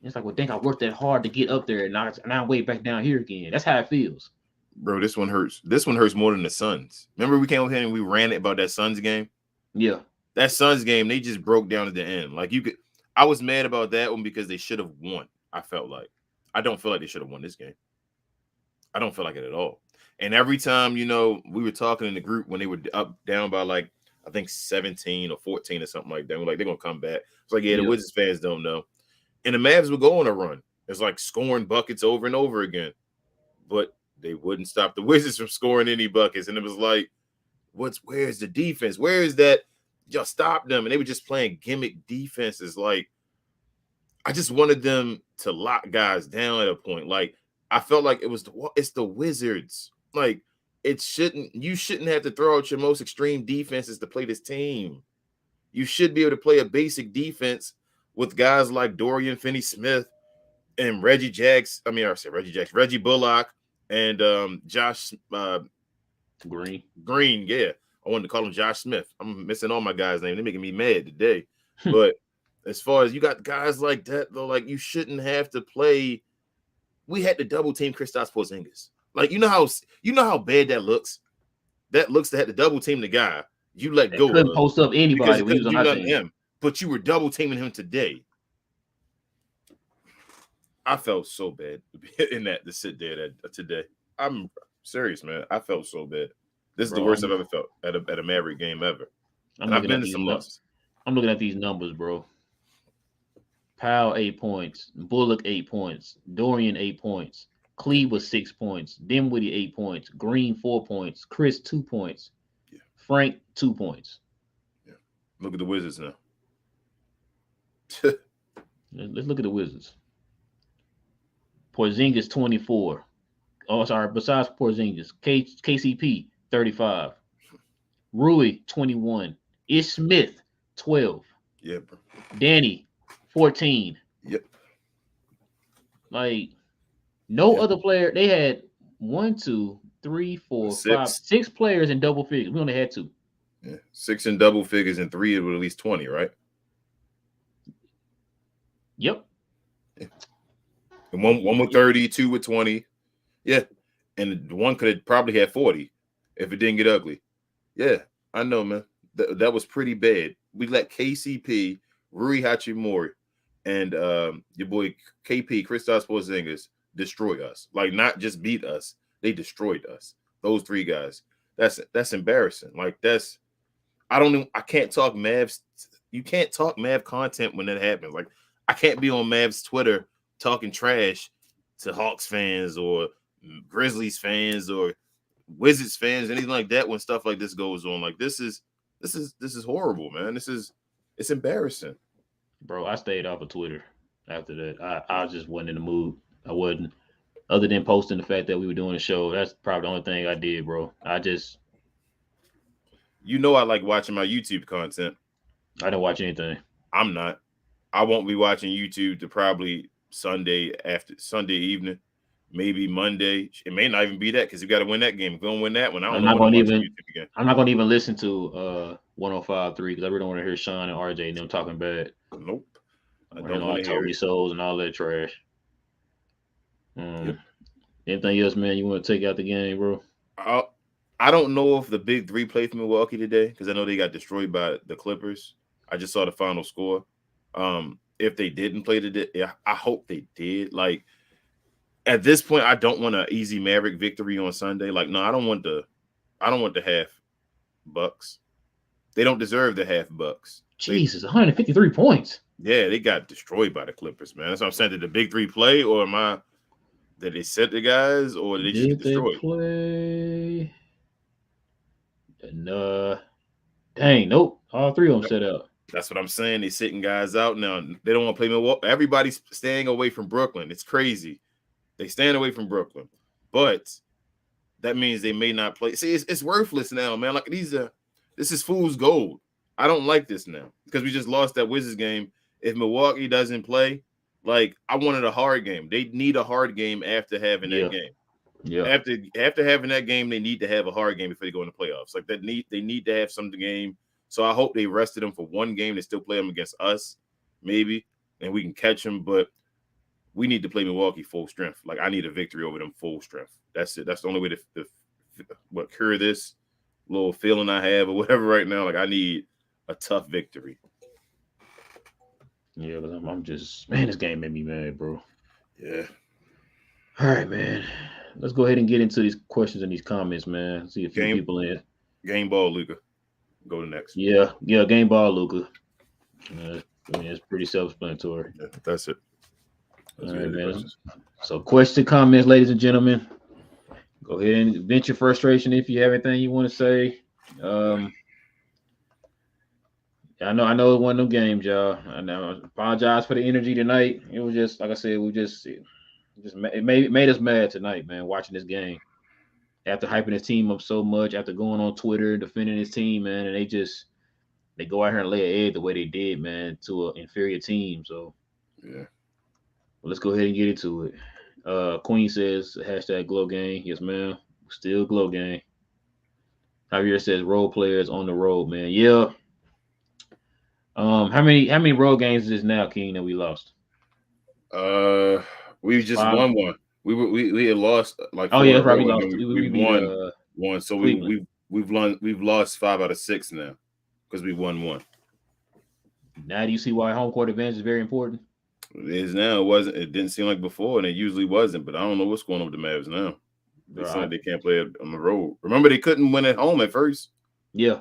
It's like, well, I worked that hard to get up there, and now I'm way back down here again. That's how it feels. Bro, this one hurts. This one hurts more than the Suns. Remember we came over here and we ran it about that Suns game? Yeah. That Suns game, they just broke down at the end. Like, I was mad about that one because they should have won. I felt like. I don't feel like they should have won this game. I don't feel like it at all. And every time, we were talking in the group when they were down by like, I think 17 or 14 or something like that. We're like, they're going to come back. It's like, the Wizards fans don't know. And the Mavs would go on a run. It's like scoring buckets over and over again. But they wouldn't stop the Wizards from scoring any buckets. And it was like, where's the defense? Where is that? Y'all stop them. And they were just playing gimmick defenses. Like, I just wanted them to lock guys down at a point. Like, I felt like it's the Wizards. Like, you shouldn't have to throw out your most extreme defenses to play this team. You should be able to play a basic defense with guys like Dorian Finney-Smith and Reggie Bullock and Josh Green. Yeah. I wanted to call him Josh Smith. I'm missing all my guys' names. They're making me mad today. But as far as you got guys like that, though, like, you shouldn't have to play. We had to double team Kristaps Porzingis. Like, you know how bad that looks? That looks to have to double team the guy. You let go. Couldn't post up anybody when he was on him. But you were double teaming him today. I felt so bad in that to sit there today. I'm serious, man. I felt so bad. This is the worst I've ever felt at a Maverick game ever. I've been to some losses. I'm looking at these numbers, bro. Powell 8 points, Bullock 8 points, Dorian 8 points, Cleve was 6 points, Dinwiddie 8 points, Green 4 points, Chris 2 points, Frank 2 points. Yeah. Look at the Wizards now. Let's look at the Wizards. Porzingis 24. Oh, sorry. Besides Porzingis, KCP 35. Rui 21. Ish Smith 12. Yeah, bro. Danny 14. Yep. Like, no other player. They had 1, 2, 3, 4, 5, 6 players in double figures. We only had 2. Yeah, 6 in double figures and 3 with at least 20, right? Yep. Yeah. And one with 30, 2 with 20. Yeah. And one could have probably had 40 if it didn't get ugly. Yeah, I know, man. That was pretty bad. We let KCP, Rui Hachimura, and your boy KP, Kristaps Porzingis, destroy us. Like, not just beat us, they destroyed us. Those 3 guys. That's embarrassing. Like, I can't talk Mavs. You can't talk Mav content when that happens. Like, I can't be on Mavs Twitter talking trash to Hawks fans or Grizzlies fans or Wizards fans, anything like that when stuff like this goes on. Like, this is horrible, man. It's embarrassing. Bro, I stayed off of Twitter after that. I just wasn't in the mood. I wasn't. Other than posting the fact that we were doing a show, that's probably the only thing I did, bro. I like watching my YouTube content. I didn't watch anything. I'm not. I won't be watching YouTube to probably Sunday evening, maybe Monday. It may not even be that because you got to win that game. If we don't win that one, I don't know when I'm watching YouTube again. I'm not gonna even listen to 105.3 because I really don't want to hear Sean and RJ and them talking bad. Nope. I don't want to hear it. Souls and all that trash. Yep. Anything else, man? You want to take out the game, bro? I don't know if the big three played for Milwaukee today because I know they got destroyed by the Clippers. I just saw the final score. If they didn't play today, I hope they did. Like at this point, I don't want an easy Maverick victory on Sunday. Like, no, I don't want the half Bucks. They don't deserve the half Bucks. Jesus, 153 points. Yeah, they got destroyed by the Clippers, man. That's what I'm saying. Did the big three play, or did they set the guys, or did they just get destroyed? Play? Dang, nope. All three of them set out. That's what I'm saying. They're sitting guys out now. They don't want to play Milwaukee. Everybody's staying away from Brooklyn. It's crazy. They stand away from Brooklyn, but that means they may not play. See, it's worthless now, man. Like this is fool's gold. I don't like this now because we just lost that Wizards game. If Milwaukee doesn't play, like I wanted a hard game. They need a hard game after having that game. Yeah. After having that game, they need to have a hard game before they go in the playoffs. Like they need to have some game. So I hope they rested them for one game. They still play them against us, maybe, and we can catch them. But we need to play Milwaukee full strength. Like I need a victory over them full strength. That's it. That's the only way to cure this little feeling I have or whatever right now. Like I need a tough victory. Yeah, but I'm just, man, this game made me mad, bro. Yeah. All right, man. Let's go ahead and get into these questions and these comments, man. See a few people in. Game ball, Luca. Go to next. Yeah, game ball, Luca. It's pretty self-explanatory. Yeah, that's it. All right, man. So, question, comments, ladies and gentlemen. Go ahead and vent your frustration if you have anything you want to say. I know it wasn't no games, y'all. I apologize for the energy tonight. It was just like I said, it made us mad tonight, man. Watching this game after hyping his team up so much, after going on Twitter defending his team, man, and they go out here and lay an egg the way they did, man, to an inferior team. So yeah, well, let's go ahead and get into it. Queen says #Glow Gang. Yes, ma'am. Still Glow Gang. Javier says role players on the road, man. Yeah. How many road games is this now, King, that we lost? We just won one. We had lost like probably lost. We won one. So we've lost 5 out of 6 now because we won one. Now do you see why home court advantage is very important? It is now. It didn't seem like before, and it usually wasn't. But I don't know what's going on with the Mavs now. They said they can't play on the road. Remember, they couldn't win at home at first. Yeah.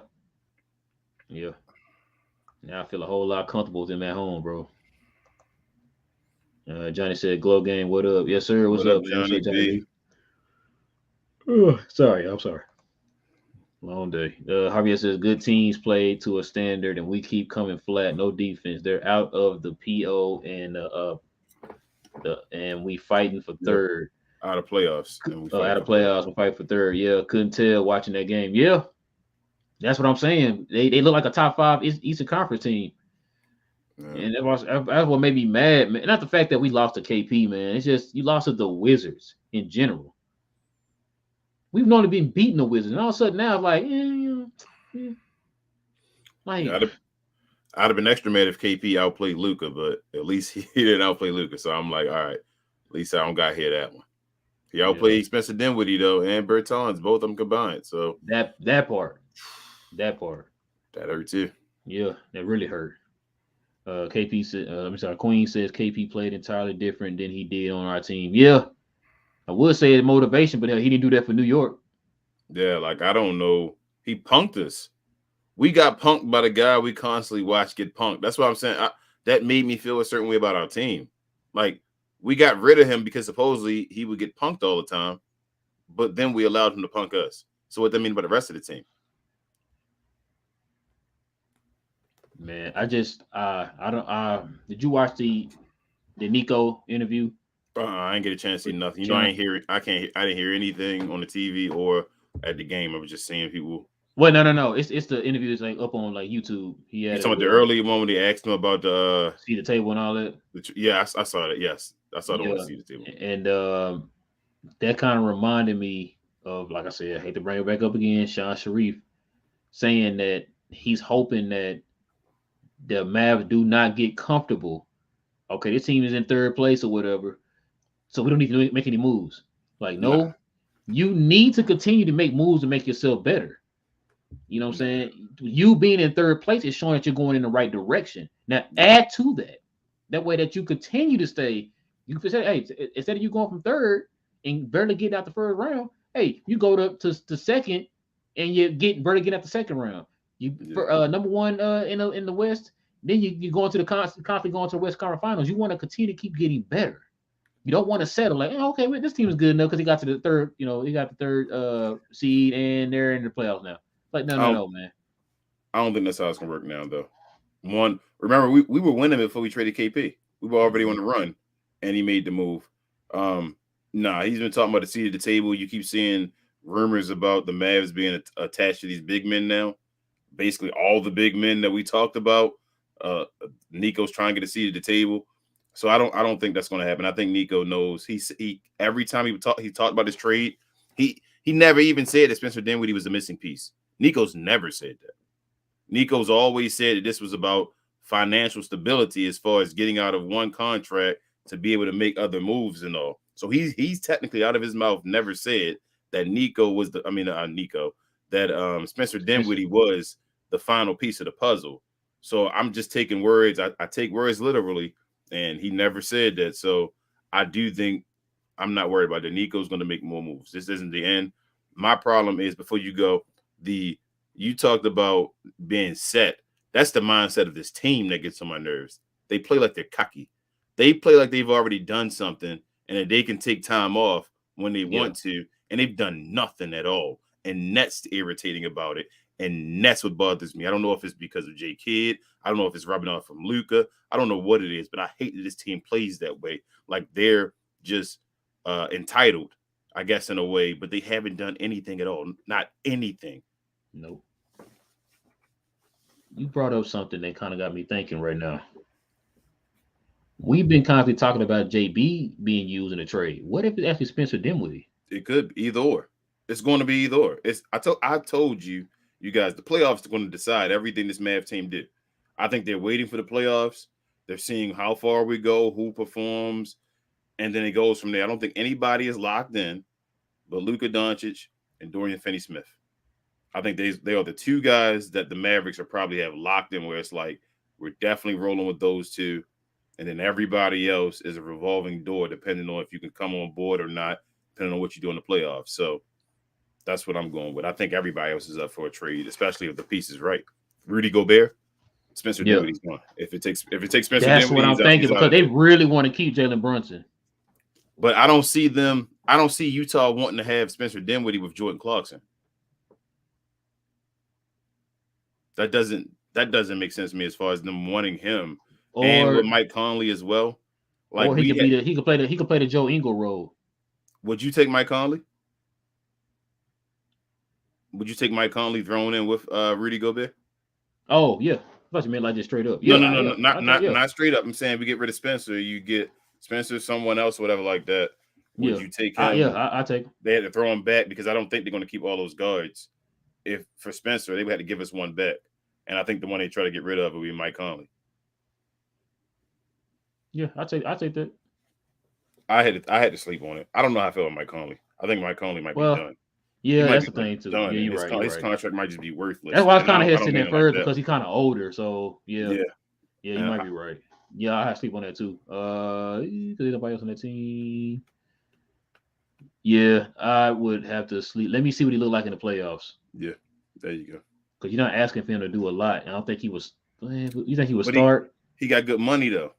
Now I feel a whole lot comfortable with them at home, bro. Johnny said, "Glow Game, what up?" Yes, sir. What's up, Johnny B? I'm sorry. Long day. Javier says, "Good teams play to a standard, and we keep coming flat. No defense. They're out of the PO and we fighting for third. Out of playoffs. Out of playoffs, we fight for third. Yeah, couldn't tell watching that game. Yeah, that's what I'm saying. They look like a top 5 Eastern Conference team." And that's what made me mad, man. Not the fact that we lost to KP, man. It's just you lost to the Wizards in general. We've only been beating the Wizards, and all of a sudden now it's like, Like, I'd have been extra mad if KP outplayed Luka, but at least he didn't outplay Luka. So I'm like, all right, at least I don't got to hear that one. He outplayed Spencer Dinwiddie though, and Bertans, both of them combined. So that part that hurt too. Yeah, that really hurt. KP said, Queen says KP played entirely different than he did on our team. Yeah, I would say it's motivation, but he didn't do that for New York. Yeah, like I don't know. He punked us. We got punked by the guy we constantly watch get punked. That's what I'm saying. That made me feel a certain way about our team. Like we got rid of him because supposedly he would get punked all the time, but then we allowed him to punk us. So what that mean about the rest of the team? Man, I don't. Did you watch the Nico interview? I didn't get a chance to see nothing. You know, I didn't hear anything on the TV or at the game. I was just seeing people. Well, no. It's the interview that's like up on like YouTube. He had talking about the early one when they asked him about the see the table and all that. Yeah, I saw that. Yes, That's all I want to see the table. And that kind of reminded me of, like I said, I hate to bring it back up again, Sean Sharif saying that he's hoping that the Mavs do not get comfortable. Okay, this team is in third place or whatever, so we don't need to make any moves. Like, no, you need to continue to make moves to make yourself better. You know what I'm saying? You being in third place is showing that you're going in the right direction. Now, add to that. That way that you continue to stay. You can say, hey, instead of you going from third and barely getting out the first round, hey, you go to second and you barely get out the second round. You for number one in the West, then you go into the constantly going to the West Conference Finals. You want to continue to keep getting better. You don't want to settle like, oh, okay, this team is good enough because he got to the third, he got the third seed and they're in the playoffs now. Like, no, man. I don't think that's how it's gonna work now, though. One, remember we were winning before we traded KP. We were already on the run, and he made the move. He's been talking about the seat at the table. You keep seeing rumors about the Mavs being attached to these big men now. Basically, all the big men that we talked about. Nico's trying to get a seat at the table. So I don't think that's going to happen. I think Nico knows. He every time he talked about his trade, he never even said that Spencer Dinwiddie was a missing piece. Nico's never said that. Nico's always said that this was about financial stability as far as getting out of one contract to be able to make other moves and all. So he's technically out of his mouth never said that Spencer Dinwiddie was the final piece of the puzzle. So I'm just taking words. I take words literally, and he never said that. So I do think I'm not worried about that. Nico's going to make more moves. This isn't the end. My problem is, before you go, you talked about being set. That's the mindset of this team that gets on my nerves. They play like they're cocky. They play like they've already done something and that they can take time off when they want to, and they've done nothing at all. And that's irritating about it. And that's what bothers me. I don't know if it's because of J Kidd. I don't know if it's rubbing off from Luka. I don't know what it is, but I hate that this team plays that way. Like they're just entitled, I guess, in a way, but they haven't done anything at all. Not anything. Nope. You brought up something that kind of got me thinking right now. We've been constantly talking about JB being used in a trade. What if it's actually Spencer Dinwiddie? It could be either or. It's going to be either or. I told you guys, the playoffs are going to decide everything this Mavs team did. I think they're waiting for the playoffs. They're seeing how far we go, who performs, and then it goes from there. I don't think anybody is locked in but Luka Doncic and Dorian Finney-Smith. I think they are the two guys that the Mavericks are probably have locked in, where it's like we're definitely rolling with those two. And then everybody else is a revolving door, depending on if you can come on board or not, depending on what you do in the playoffs. So that's what I'm going with. I think everybody else is up for a trade, especially if the piece is right. Rudy Gobert, Spencer Dinwiddie's going. If it takes Spencer That's Dinwiddie, what I'm thinking, because they really want to keep Jalen Brunson. But I don't see Utah wanting to have Spencer Dinwiddie with Jordan Clarkson. That doesn't make sense to me as far as them wanting him and with Mike Conley as well. Like, or he could play the Joe Ingles role. Would you take Mike Conley? Would you take Mike Conley thrown in with Rudy Gobert? Oh yeah, I thought you meant like just straight up. Yeah, no, not straight up. I'm saying we get rid of Spencer, you get Spencer, someone else, whatever like that. Would you take him? I take him. They had to throw him back because I don't think they're going to keep all those guards. If for Spencer, they would have to give us one back, and I think the one they try to get rid of would be Mike Conley. Yeah, I take that. I had to sleep on it. I don't know how I feel about Mike Conley. I think Mike Conley might be done. Yeah, that's the thing too. Done. Yeah, you're right. His contract might just be worthless. That's why I was kind of hesitant at first because he's kind of older. So yeah, you and might be right. Yeah, I have to sleep on that too. Because there's nobody else on that team. Yeah, I would have to sleep. Let me see what he looked like in the playoffs. Yeah, there you go. Because you're not asking for him to do a lot. I don't think he was. You think he would start? He got good money though.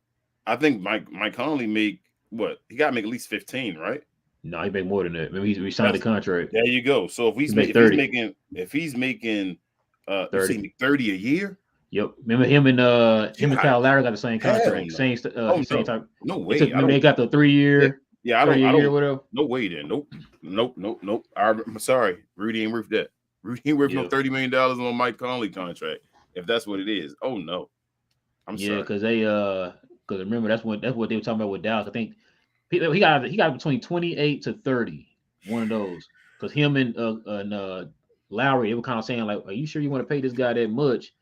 I think Mike Conley make what? He got to make at least 15, right? No, he make more than that. Maybe he signed the contract. There you go. So if he's making 30 a year. Yep. Remember him and Kyle Lowry got the same contract. Same type. No way. They got the 3 year. Yeah, I don't. Whatever. No way then. Nope. I'm sorry. Rudy ain't worth that. Rudy ain't worth no $30 million on Mike Conley contract. If that's what it is. Oh no. I'm sorry. Yeah, because remember that's what they were talking about with Dallas. I think he got between 28 to 30, one of those. Because him and Lowry, they were kind of saying like, "Are you sure you want to pay this guy that much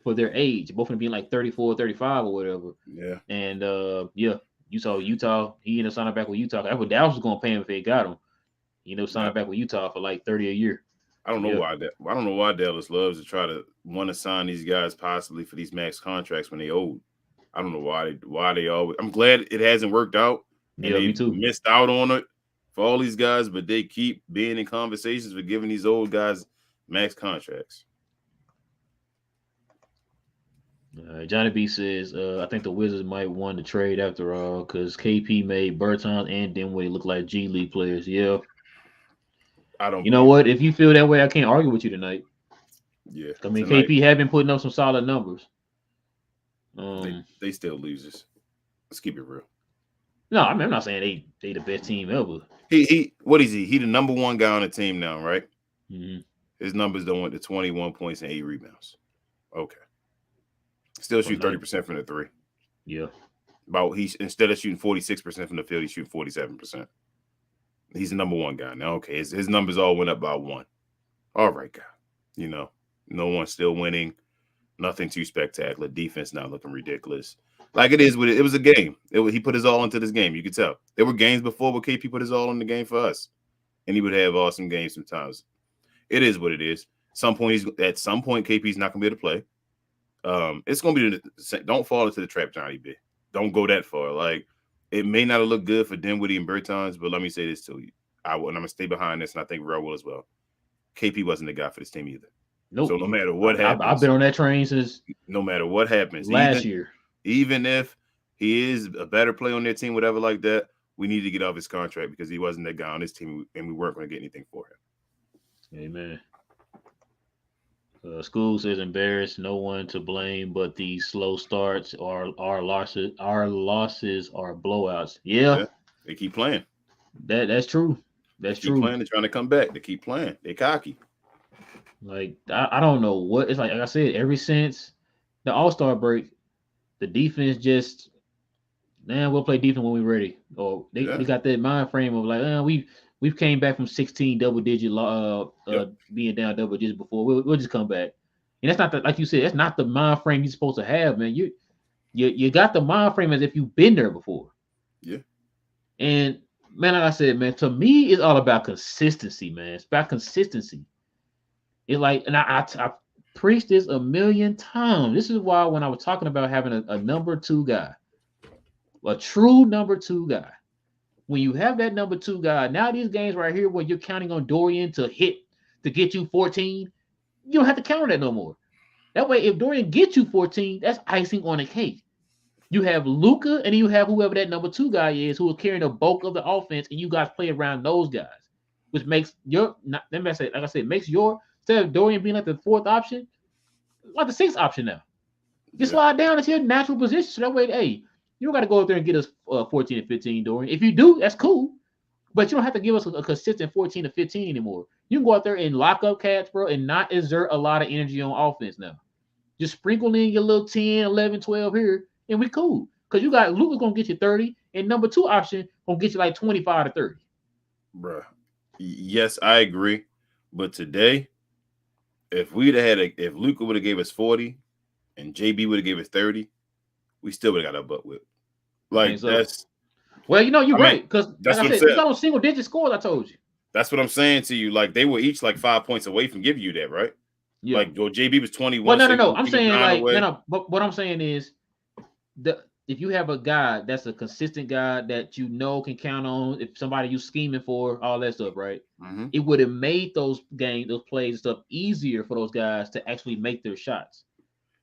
for their age?" Both of them being like 34, 35 or whatever. Yeah. And yeah, you saw Utah. He ended up signing back with Utah. That's what Dallas was going to pay him if they got him. You know, signing back with Utah for like 30 a year. I don't know why that. I don't know why Dallas loves to try to want to sign these guys possibly for these max contracts when they old. I don't know why they always. I'm glad it hasn't worked out and Yeah, they me too. missed out on it for all these guys, but they keep being in conversations for giving these old guys max contracts. Johnny B says, I think the Wizards might want to trade after all because KP made Bertans and Dinwiddie look like G League players. Yeah. I don't. You know what? If you feel that way, I can't argue with you tonight. Yeah. I mean, tonight, KP have been putting up some solid numbers. They still losers. Let's keep it real. No, I mean, I'm not saying they the best team ever. He what is he? He the number one guy on the team now, right? Mm-hmm. His numbers don't went to 21 points and 8 rebounds. Okay. Still shoot 30% from the three. Yeah. Instead of shooting 46% from the field, he's shooting 47%. He's the number one guy now. Okay, his numbers all went up by 1. All right, guy. You know, no one's still winning. Nothing too spectacular. Defense not looking ridiculous. Like it is with it. It was a game. He put his all into this game. You could tell. There were games before where KP put his all in the game for us, and he would have awesome games sometimes. It is what it is. At some point, KP's not gonna be able to play. It's gonna be. Don't fall into the trap, Johnny B. Don't go that far. Like it may not have looked good for Dinwiddie and Bertans, but let me say this to you. And I'm gonna stay behind this, and I think Real will as well. KP wasn't the guy for this team either. Nope. So no matter what happens, I've been on that train since no matter what happens last year. Even if he is a better player on their team, whatever like that, we need to get off his contract because he wasn't that guy on this team, and we weren't going to get anything for him. Amen. School says embarrassed. No one to blame, but the slow starts are our losses. Our losses are blowouts. Yeah, they keep playing. That's true. That's true. Playing. They're trying to come back. They keep playing. They're cocky. Like I don't know what it's like I said. Ever since the All-Star break, the defense just we'll play defense when we're ready. Or they got that mind frame of like we've came back from 16 double digit being down double digits before. We'll just come back. And that's not the, like you said, that's not the mind frame you're supposed to have, man. You got the mind frame as if you've been there before. Yeah. And man, like I said, man, to me, it's all about consistency, man. It's about consistency. It's like, and I preached this a million times. This is why when I was talking about having a number 2 guy, a true number 2 guy, when you have that number 2 guy, now these games right here where you're counting on Dorian to get you 14, you don't have to count on that no more. That way, if Dorian gets you 14, that's icing on the cake. You have Luka, and you have whoever that number 2 guy is who is carrying the bulk of the offense, and you guys play around those guys, which makes makes your, instead of Dorian being like the 4th option, like the 6th option now. You slide down into your natural position. So that way, hey, you don't got to go out there and get us 14 and 15, Dorian. If you do, that's cool. But you don't have to give us a consistent 14 to 15 anymore. You can go out there and lock up cats, bro, and not exert a lot of energy on offense now. Just sprinkle in your little 10, 11, 12 here, and we cool. Because you got Luka's going to get you 30, and number 2 option going to get you like 25 to 30. Bruh. Yes, I agree. But today, if Luka would have gave us 40 and JB would have gave us 30, we still would have got our butt whipped. Like that's well, you're right, because like I said, it's not on single digit scores. I told you. That's what I'm saying to you. Like they were each like 5 points away from giving you that, right? Yeah. Like JB was 21. Well, no. I'm saying like but what I'm saying is if you have a guy that's a consistent guy that you know can count on, if somebody you scheming for, all that stuff, right? Mm-hmm. It would have made those games, those plays and stuff easier for those guys to actually make their shots.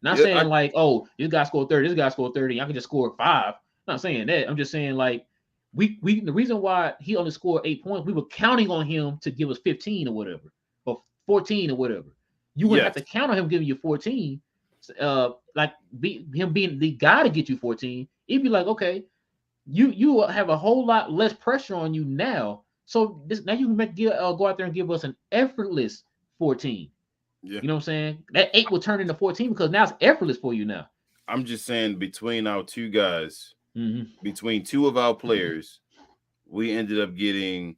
Not saying like, oh, this guy scored 30, this guy scored 30, I can just score 5. I'm not saying that. I'm just saying like we the reason why he only scored 8 points, we were counting on him to give us 15 or whatever, or 14 or whatever. You wouldn't have to count on him giving you 14. Him being the guy to get you 14. It'd be like, okay, you have a whole lot less pressure on you now. So now you can go out there and give us an effortless 14. Yeah. You know what I'm saying? That 8 will turn into 14 because now it's effortless for you now. I'm just saying between our 2 guys, between 2 of our players, we ended up getting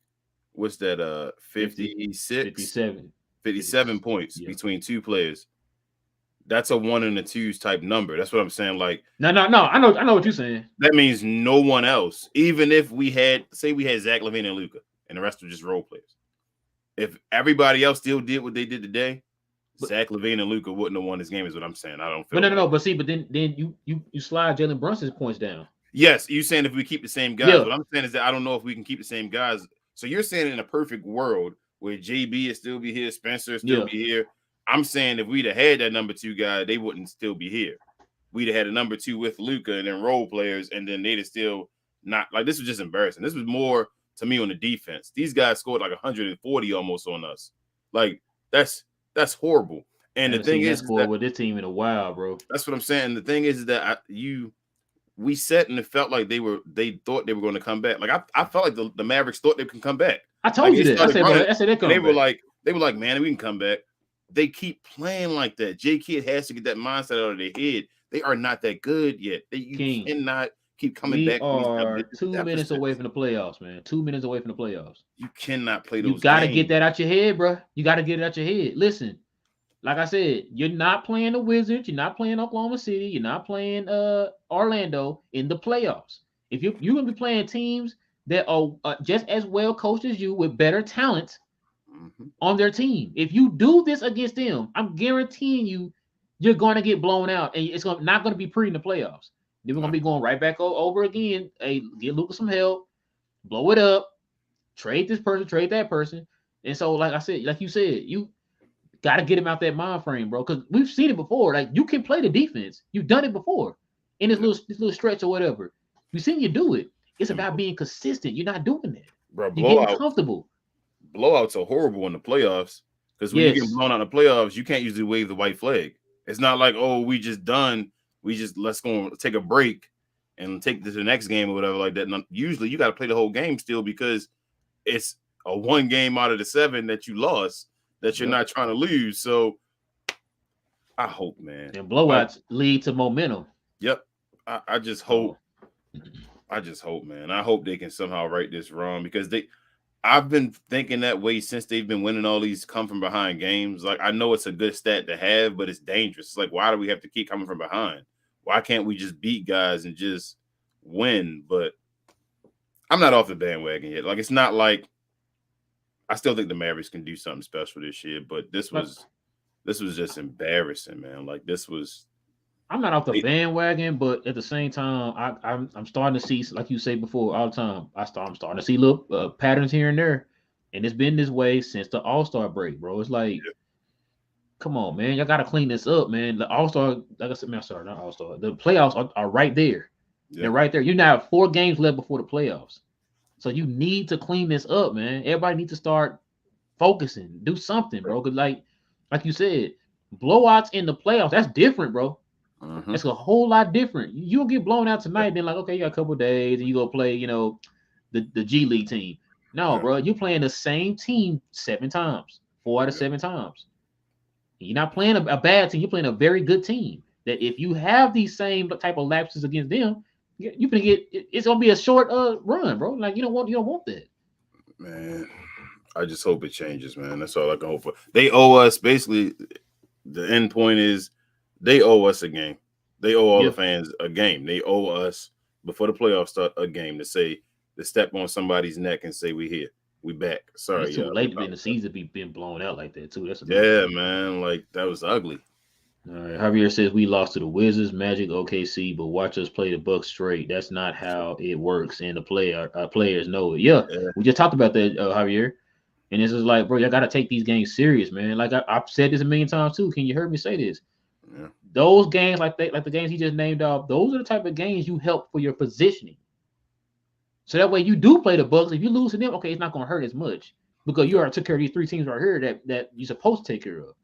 what's that 50, 56 57, 57 points Yeah. between two players. That's a 1 and a 2's type number. That's what I'm saying. Like, No. I know what you're saying. that means no one else, even if we had, say we had Zach LaVine and Luka and the rest were just role players. If everybody else still did what they did today, But, Zach LaVine and Luka wouldn't have won this game, is what I'm saying. I don't but feel like. But see, but then you slide Jalen Brunson's points down. Yes, you saying if we keep the same guys. Yeah. What I'm saying is that I don't know if we can keep the same guys. So you're saying in a perfect world where JB is still be here, Spencer still be here. I'm saying if we'd have had that number 2 guy, they wouldn't still be here. We'd have had a number 2 with Luka and then role players, and then they'd have still not, like, this was just embarrassing. This was more to me on the defense. These guys scored like 140 almost on us. Like, that's horrible. And the thing is that with this team in a while, bro. That's what I'm saying. The thing is that we set and it felt like they thought they were going to come back. Like, I felt like the Mavericks thought they could come back. I told you that. I said they come back. They were like, man, we can come back. They keep playing like that. J Kidd has to get that mindset out of their head. They are not that good yet. You cannot keep coming back. We are 2 minutes away from the playoffs, man. 2 minutes away from the playoffs. You cannot play those. You got to get that out your head, bro. You got to get it out your head. Listen, like I said, you're not playing the Wizards. You're not playing Oklahoma City. You're not playing Orlando in the playoffs. If you're going to be playing teams that are just as well coached as you with better talent on their team, if you do this against them, I'm guaranteeing you're going to get blown out, and it's not going to be pretty in the playoffs. Then we're going to be going right back over again. Hey, get Luka some help, blow it up, trade this person, trade that person. And so, like I said, like you said, you got to get him out that mind frame, bro, because we've seen it before. Like, you can play the defense. You've done it before in this little stretch or whatever. We've seen you do it. It's about being consistent. You're not doing that. Bro, you're getting comfortable. Blowouts are horrible in the playoffs because when you get blown out in the playoffs, you can't usually wave the white flag. It's not like, oh, we just done. Let's go take a break and take this to the next game or whatever like that. And usually you got to play the whole game still because it's a 1 game out of the 7 that you lost that you're not trying to lose. So I hope, man. And blowouts lead to momentum. Yep. I just hope. I just hope, man. I hope they can somehow right this wrong because I've been thinking that way since they've been winning all these come from behind games. Like, I know it's a good stat to have, but it's dangerous. It's like, why do we have to keep coming from behind? Why can't we just beat guys and just win? But I'm not off the bandwagon yet. Like, it's not like I still think the Mavericks can do something special this year, but this was just embarrassing, man. Like, this was. I'm not off the bandwagon, but at the same time, I'm starting to see, like you say before, all the time. I'm starting to see little patterns here and there, and it's been this way since the All-Star break, bro. It's like, come on, man, y'all got to clean this up, man. The All-Star, like I said, man, sorry, not All-Star. The playoffs are right there. They're right there. You now have 4 games left before the playoffs, so you need to clean this up, man. Everybody needs to start focusing, do something, bro. Because like you said, blowouts in the playoffs, that's different, bro. It's a whole lot different. You don't get blown out tonight, then like, okay, you got a couple of days and you go play, the G League team. No, bro, you're playing the same team 7 times, 4 out of 7 times. You're not playing a bad team. You're playing a very good team. That if you have these same type of lapses against them, you're gonna get. It's gonna be a short run, bro. Like, you don't want that. Man, I just hope it changes, man. That's all I can hope for. They owe us basically. The end point is. They owe us a game. They owe all the fans a game. They owe us, before the playoffs start, a game to step on somebody's neck and say, we here. We back. Sorry, it's too late in the season to be being blown out like that, too. That's man. Like, that was ugly. All right. Javier says we lost to the Wizards, Magic, OKC, but watch us play the Bucks straight. That's not how it works, and the players know it. Yeah, we just talked about that, Javier. And this is like, bro, y'all got to take these games serious, man. Like, I've said this a million times, too. Can you hear me say this? Yeah. Those games, like the games he just named off, those are the type of games you help for your positioning. So that way you do play the Bucks. If you lose to them, okay, it's not going to hurt as much because you already took care of these 3 teams right here that you're supposed to take care of.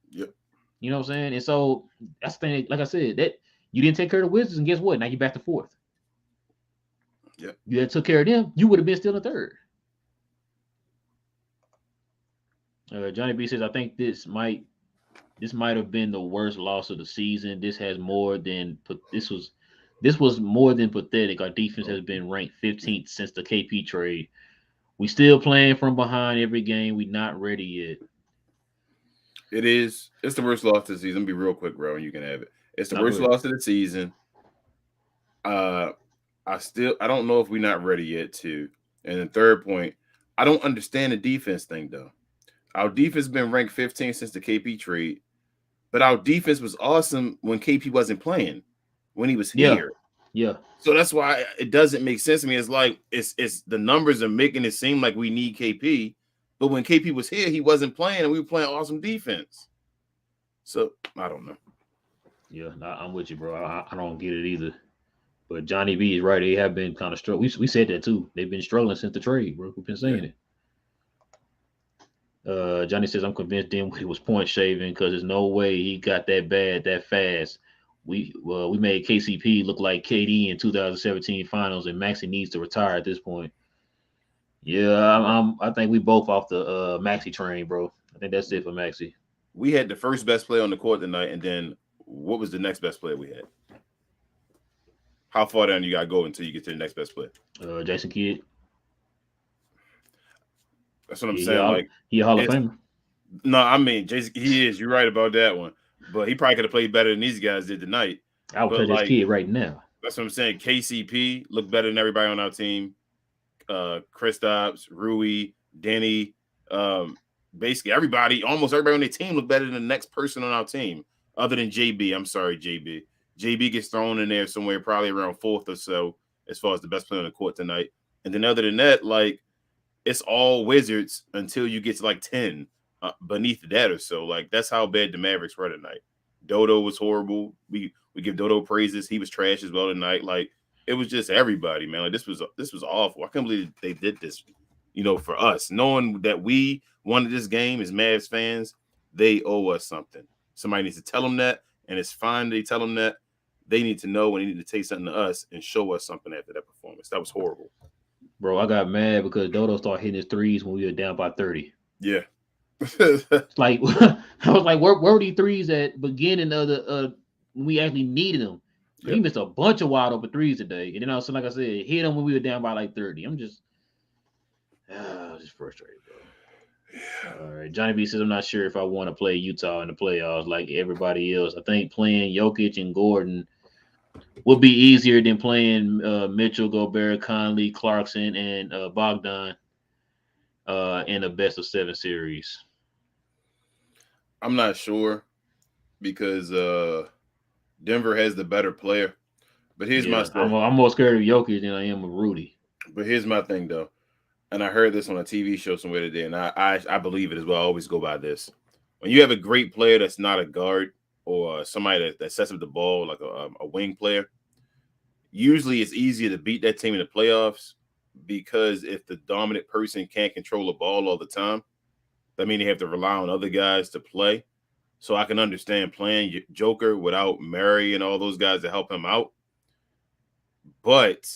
Yep. You know what I'm saying? And so that's the thing. Like I said, that you didn't take care of the Wizards, and guess what? Now you're back to 4th. Yep. You had took care of them, you would have been still in 3rd. Johnny B says, I think this might have been the worst loss of the season. This has more than this was This was more than pathetic. Our defense has been ranked 15th since the KP trade. We still playing from behind every game. We not ready yet. It is. It's the worst loss of the season. Be real quick, bro, and you can have it. It's the Now go worst ahead. loss of the season. Uh, I don't know if we're not ready yet. Too. And the third point, I don't understand the defense thing though. Our defense has been ranked 15 since the KP trade, but our defense was awesome when KP wasn't playing, when he was Yeah, here. yeah, So that's why it doesn't make sense to me. It's like it's the numbers are making it seem like we need KP, but when KP was here, he wasn't playing, and we were playing awesome defense. So I don't know. yeah. I'm with you, bro. I don't get it either. But Johnny B is right. They have been kind of struggling. We said that too. They've been struggling since the trade, bro. We've been Yeah, saying it. Johnny says I'm convinced Dinwiddie was point shaving because there's no way he got that bad that fast. We made KCP look like KD in 2017 finals, and Maxi needs to retire at this point. Yeah, I think we both off the Maxi train, bro. I think that's it for Maxi. we had the first best player on the court tonight, and then what was the next best player we had? How far down you got to go until you get to the next best player? Jason Kidd. That's what I'm Yeah, saying. Like he a Hall of it's Famer. no, I mean Jason. He is. You're right about that one. But he probably could have played better than these guys did tonight. I would But play this like kid right now. that's what I'm saying. KCP looked better than everybody on our team. Kristaps, Rui, Denny, um, basically everybody, almost everybody on their team looked better than the next person on our team, other than JB. I'm sorry, JB. JB gets thrown in there somewhere, probably around fourth or so, as far as the best player on the court tonight. And then other than that, like it's all Wizards until you get to like 10 beneath that or so. Like that's how bad the Mavericks were tonight. Dodo was horrible. We give Dodo praises. He was trash as well tonight. Like it was just everybody, man. Like this was awful. I can't believe they did this, for us. Knowing that we wanted this game as Mavs fans, they owe us something. Somebody needs to tell them that, and it's fine they tell them that. They need to know and they need to take something to us and show us something after that performance. That was horrible. Bro, I got mad because Dodo started hitting his threes when we were down by 30. Yeah. It's like I was like, where were these threes at beginning of the when we actually needed them? Yep. He missed a bunch of wide open threes today, and then also, like I said, hit them when we were down by like 30. I'm just frustrated, bro. All right, Johnny B says I'm not sure if I want to play Utah in the playoffs like everybody else. I think playing Jokic and Gordon would be easier than playing Mitchell, Gobert, Conley, Clarkson, and Bogdan in the best of 7 series. I'm not sure because Denver has the better player. But here's my stuff. I'm more scared of Jokic than I am of Rudy. But here's my thing, though. And I heard this on a TV show somewhere today, and I believe it as well. I always go by this. When you have a great player that's not a guard or somebody that sets up the ball like a wing player, usually it's easier to beat that team in the playoffs because if the dominant person can't control the ball all the time, that means they have to rely on other guys to play. So I can understand playing Joker without Murray and all those guys to help him out. But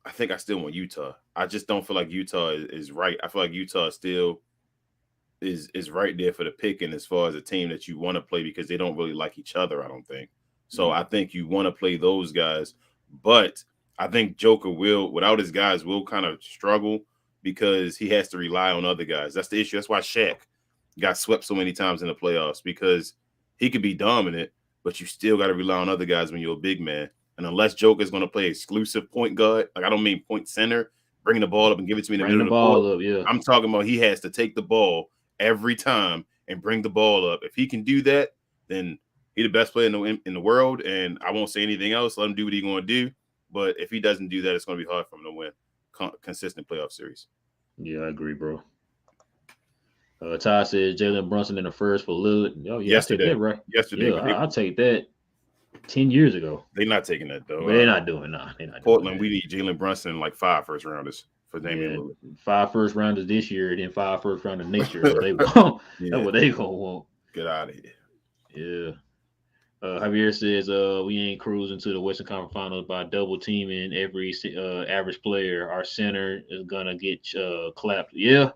I think I still want Utah. I just don't feel like Utah is right. I feel like Utah still is right there for the picking as far as a team that you want to play because they don't really like each other, I don't think. So I think you want to play those guys. But I think Joker without his guys, will kind of struggle because he has to rely on other guys. That's the issue. That's why Shaq got swept so many times in the playoffs because he could be dominant, but you still got to rely on other guys when you're a big man. And unless Joker is going to play exclusive point guard, like I don't mean point center, bringing the ball up and give it to me in the middle of the court. Yeah. I'm talking about he has to take the ball every time and bring the ball up. If he can do that, then he's the best player in the world. And I won't say anything else. Let him do what he's going to do. But if he doesn't do that, it's going to be hard for him to win consistent playoff series. Yeah, I agree, bro. Ty says Jalen Brunson in the first for Lillard. Oh, yeah, yesterday. I take that, right? Yesterday. Yeah, I'll take that 10 years ago. They're not taking that, though. But they're not doing that. They're not Portland, we need Jalen Brunson in like 5 first rounders for Damian Lillard. 5 first rounders this year, then 5 first rounders next year. So they want. That's what they going to want. Get out of here. Yeah. Javier says we ain't cruising to the Western Conference Finals by double teaming every average player. Our center is gonna get clapped. Yeah.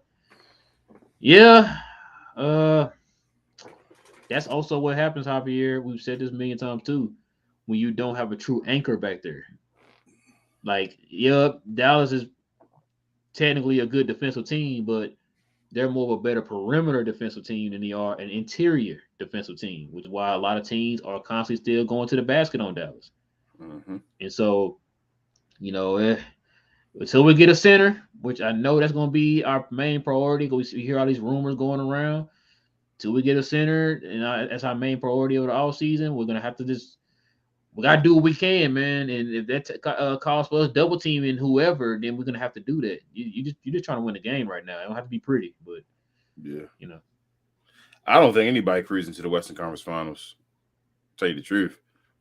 That's also what happens, Javier. We've said this a million times too. when you don't have a true anchor back there. Like, yeah, Dallas is technically a good defensive team, but they're more of a better perimeter defensive team than they are an interior defensive team, which is why a lot of teams are constantly still going to the basket on Dallas. Mm-hmm. And so, until we get a center, which I know that's going to be our main priority, because we hear all these rumors going around. Till we get a center, and that's our main priority of the all season, we're going to have to we got to do what we can, man. And if that calls for us double teaming whoever, then we're going to have to do that. You're just trying to win the game right now. It don't have to be pretty, but yeah, you know. I don't think anybody cruising to the Western Conference Finals. Tell you the truth,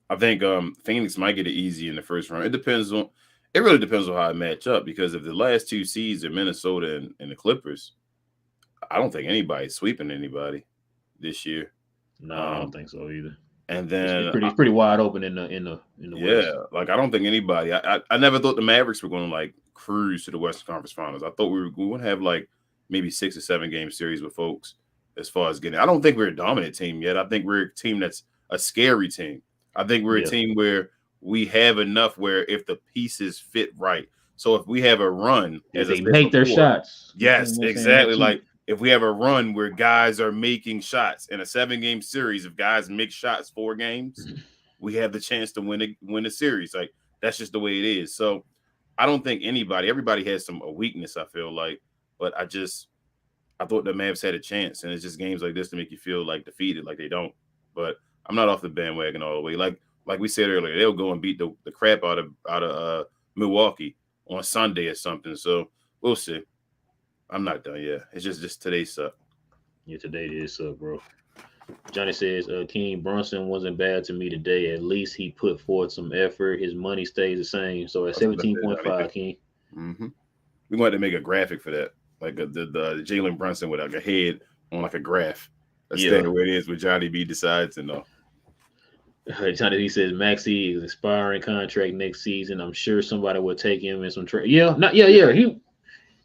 I think Phoenix might get it easy in the first round. It really depends on how it match up, because if the last two seeds are Minnesota and the Clippers, I don't think anybody's sweeping anybody this year. No, I don't think so either. And then it's pretty wide open in the West. Like I don't think anybody. I never thought the Mavericks were going to like cruise to the Western Conference Finals. I thought we would have like maybe 6 or 7 game series with folks as far as getting. I don't think we're a dominant team yet. I think we're a team that's a scary team. I think we're a team where we have enough where if the pieces fit right. So if we have a run, as they make their shots. Yes, exactly. Like if we have a run where guys are making shots in a 7-game series, if guys make shots 4 games, we have the chance to win a series. Like that's just the way it is. So I don't think everybody has a weakness, I feel like, but I thought the Mavs had a chance, and it's just games like this to make you feel like defeated, like they don't. But I'm not off the bandwagon all the way. Like we said earlier, they'll go and beat the crap out of Milwaukee on Sunday or something. So we'll see. I'm not done yet. It's just today suck. Yeah, today is suck, bro. Johnny says, King Brunson wasn't bad to me today. At least he put forth some effort. His money stays the same. So at 17.5, King. Mm-hmm. We're going to make a graphic for that. Like the Jalen Brunson with like a head on like a graph. That's the way it is with Johnny B decides to know. Johnny B says Maxey is expiring contract next season. I'm sure somebody will take him in some trade. Yeah.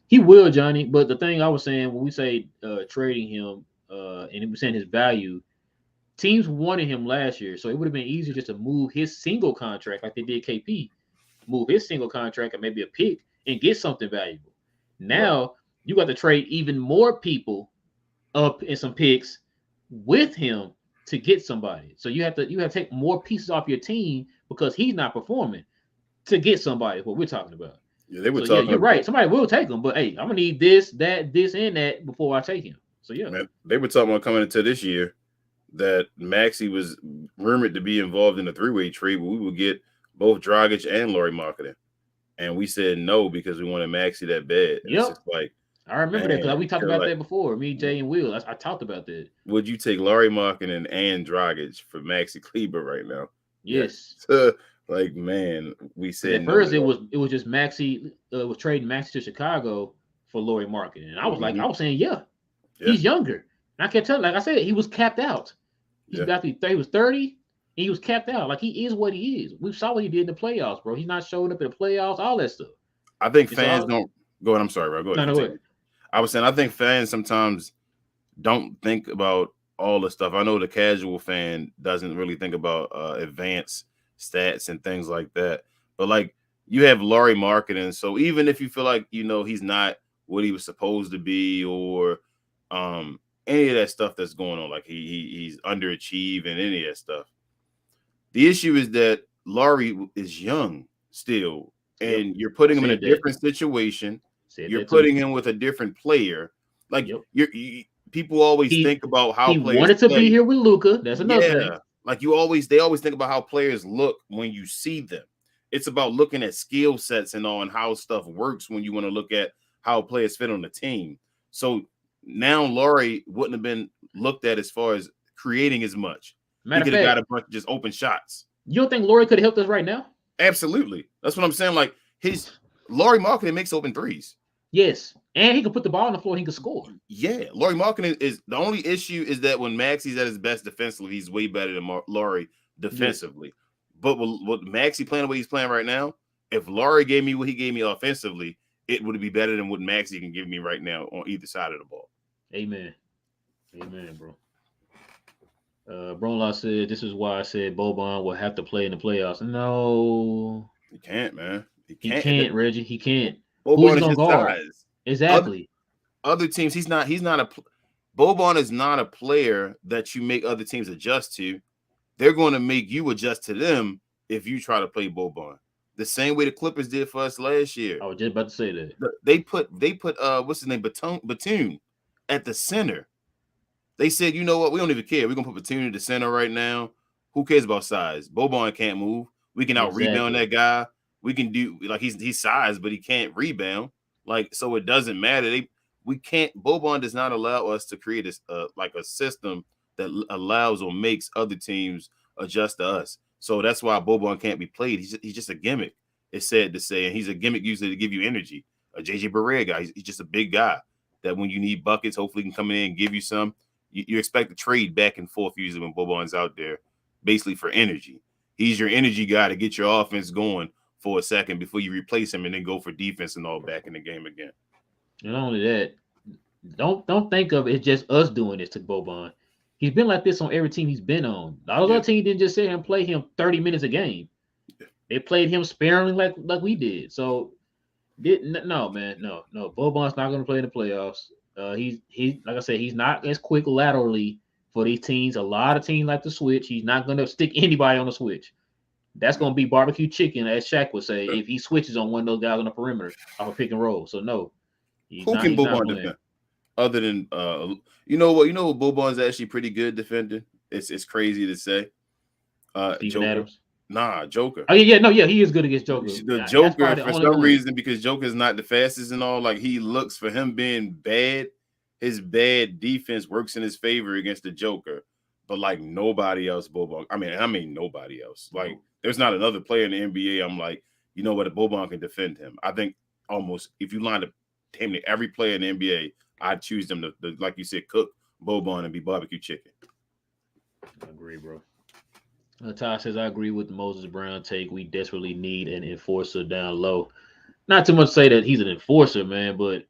He will, Johnny. But the thing I was saying, when we say trading him, and it was saying his value, teams wanted him last year, so it would have been easier just to move his single contract like they did KP, move his single contract and maybe a pick and get something valuable. Now you got to trade even more people up in some picks with him to get somebody. So you have to take more pieces off your team because he's not performing to get somebody. What we're talking about. Yeah, they were talking. Yeah, you're right. Somebody will take him, but hey, I'm gonna need this, that, this, and that before I take him. So yeah, man, they were talking about coming into this year that Maxey was rumored to be involved in a 3-way trade where we would get both Dragic and Lauri Markkanen, and we said no because we wanted Maxey that bad. Yep. It's like, I remember that because we talked about that before. Me, Jay, and Will. I talked about that. Would you take Lauri Markkanen and Dragic for Maxey Kleber right now? Yes. Like, man, we said at first it was just Maxey was trading Maxey to Chicago for Lauri Markkanen, and I was like, I was saying, he's younger. And I kept telling, like I said, he was capped out. He's about to be he was 30, and he was capped out. Like he is what he is. We saw what he did in the playoffs, bro. He's not showing up in the playoffs, all that stuff. I think fans don't go ahead. I'm sorry, bro. Go ahead. No. I was saying I think fans sometimes don't think about all the stuff. I know the casual fan doesn't really think about advanced stats and things like that. But like you have Lauri Markkanen, so even if you feel like he's not what he was supposed to be, or any of that stuff that's going on, like he's underachieving any of that stuff. The issue is that Lauri is young still, and you're putting him in a different situation. You're putting him with a different player. Like people always think about how he players wanted to be here with Luka. That's another thing. Like they always think about how players look when you see them. It's about looking at skill sets and all, and how stuff works when you want to look at how players fit on the team. So now Lauri wouldn't have been looked at as far as creating as much. He could have got a bunch of just open shots. You don't think Lauri could have helped us right now? Absolutely. That's what I'm saying. Like Lauri Markkanen makes open threes. Yes. And he can put the ball on the floor and he can score. Yeah. Lauri Markkanen is the only issue is that when Maxey's at his best defensively, he's way better than Lauri defensively. Yes. But with Maxey playing the way he's playing right now, if Lauri gave me what he gave me offensively, it would be better than what Maxey can give me right now on either side of the ball. Amen. Amen, bro. Bronla said, "This is why I said Boban will have to play in the playoffs." No, He can't, man. He he can't. can't, Reggie. He can't. Who is he Boban is gonna his guard? size. Other Exactly. other teams, he's not a. Boban is not a player that you make other teams adjust to. They're going to make you adjust to them if you try to play Boban. The same way the Clippers did for us last year. I was just about to say that. They put what's his name, Batum at the center. They said, you know what, we don't even care. We're gonna put Batum at the center right now. Who cares about size? Boban can't move. We can out rebound Exactly. that guy. We can do like he's size, but he can't rebound. Like so, it doesn't matter. We can't. Boban does not allow us to create like a system that allows or makes other teams adjust to us. So that's why Boban can't be played. He's just a gimmick. It's sad to say, and he's a gimmick usually to give you energy. A JJ Barea guy. He's just a big guy that when you need buckets, hopefully he can come in and give you some. You expect to trade back and forth usually when Boban's out there, basically for energy. He's your energy guy to get your offense going for a second before you replace him and then go for defense and all back in the game again. And not only that, don't think of it just us doing this to Boban. He's been like this on every team he's been on. All those Yeah. other teams didn't just sit here and play him 30 minutes a game. They played him sparingly like we did. So no, man, no. Boban's not going to play in the playoffs. He's like I said, he's not as quick laterally for these teams. A lot of teams like to switch. He's not going to stick anybody on the switch. That's going to be barbecue chicken, as Shaq would say, if he switches on one of those guys on the perimeter off a pick and roll. So no, he's Who not. can He's not Boban playing. defend? Other than you know what Boban's actually pretty good defending. It's crazy to say. Steven Joker. Adams. Nah, Joker. Oh yeah, no, yeah, he is good against Joker. The That's Joker, probably the for only some one. reason, because Joker's not the fastest and all, like he looks for him being bad, his bad defense works in his favor against the Joker. But like nobody else, Boban. I mean nobody else. Like there's not another player in the NBA. I'm like, you know what, Boban can defend him. I think almost if you lined up damn near every player in the NBA, I'd choose them to like you said, cook Boban and be barbecue chicken. I agree, bro. Ty says, I agree with the Moses Brown take. We desperately need an enforcer down low. Not too much to say that he's an enforcer, man, but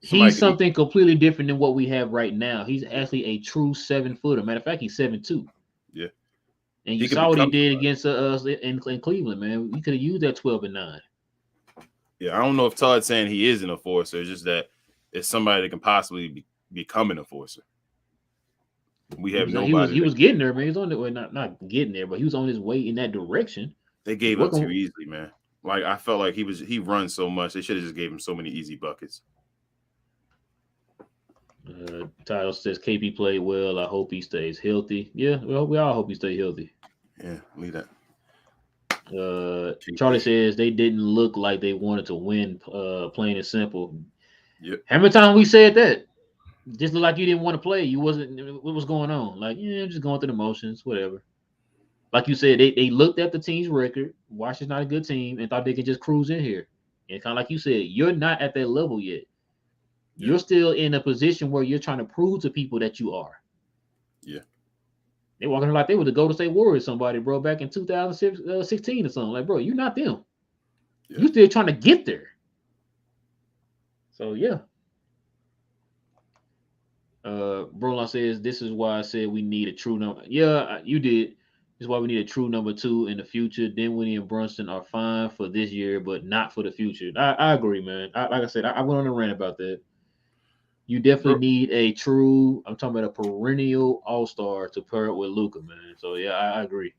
Somebody he's could, something completely different than what we have right now. He's actually a true 7 footer. Matter of fact, he's 7'2". yeah, And you he could saw what he become did somebody. against us in Cleveland, man. We could have used that 12 and 9. Yeah, I don't know if Todd's saying he is an enforcer. It's just that it's somebody that can possibly become an enforcer. We He have was he was nobody he that was getting there, man. He was on the way, not getting there, but he was on his way in that direction. they He's gave up too working. easily, man. Like I felt like he runs so much. They should have just gave him so many easy buckets. Tyler says KP played well. I hope he stays healthy. Yeah, well, we all hope he stays healthy. Yeah, leave that. Charlie says they didn't look like they wanted to win. Plain and simple. Yep. How many times we said that? Just look like you didn't want to play. You wasn't. What was going on? Like, yeah, just going through the motions, whatever. Like you said, they looked at the team's record. Washington's not a good team, and thought they could just cruise in here. And kind of like you said, you're not at that level yet. Yeah. You're still in a position where you're trying to prove to people that you are. Yeah. They walking like they were the Golden State Warriors, somebody, bro, back in 2016 or something. Like, bro, you're not them. Yeah. You still trying to get there. So yeah. Brolon says this is why I said we need a true number. Yeah, you did. This is why we need a true number 2 in the future. Dinwiddie and Brunson are fine for this year, but not for the future. I agree, man. Like I said, I went on a rant about that. You definitely Bro, need a true. I'm talking about a perennial All Star to pair it with Luca, man. So yeah, I agree.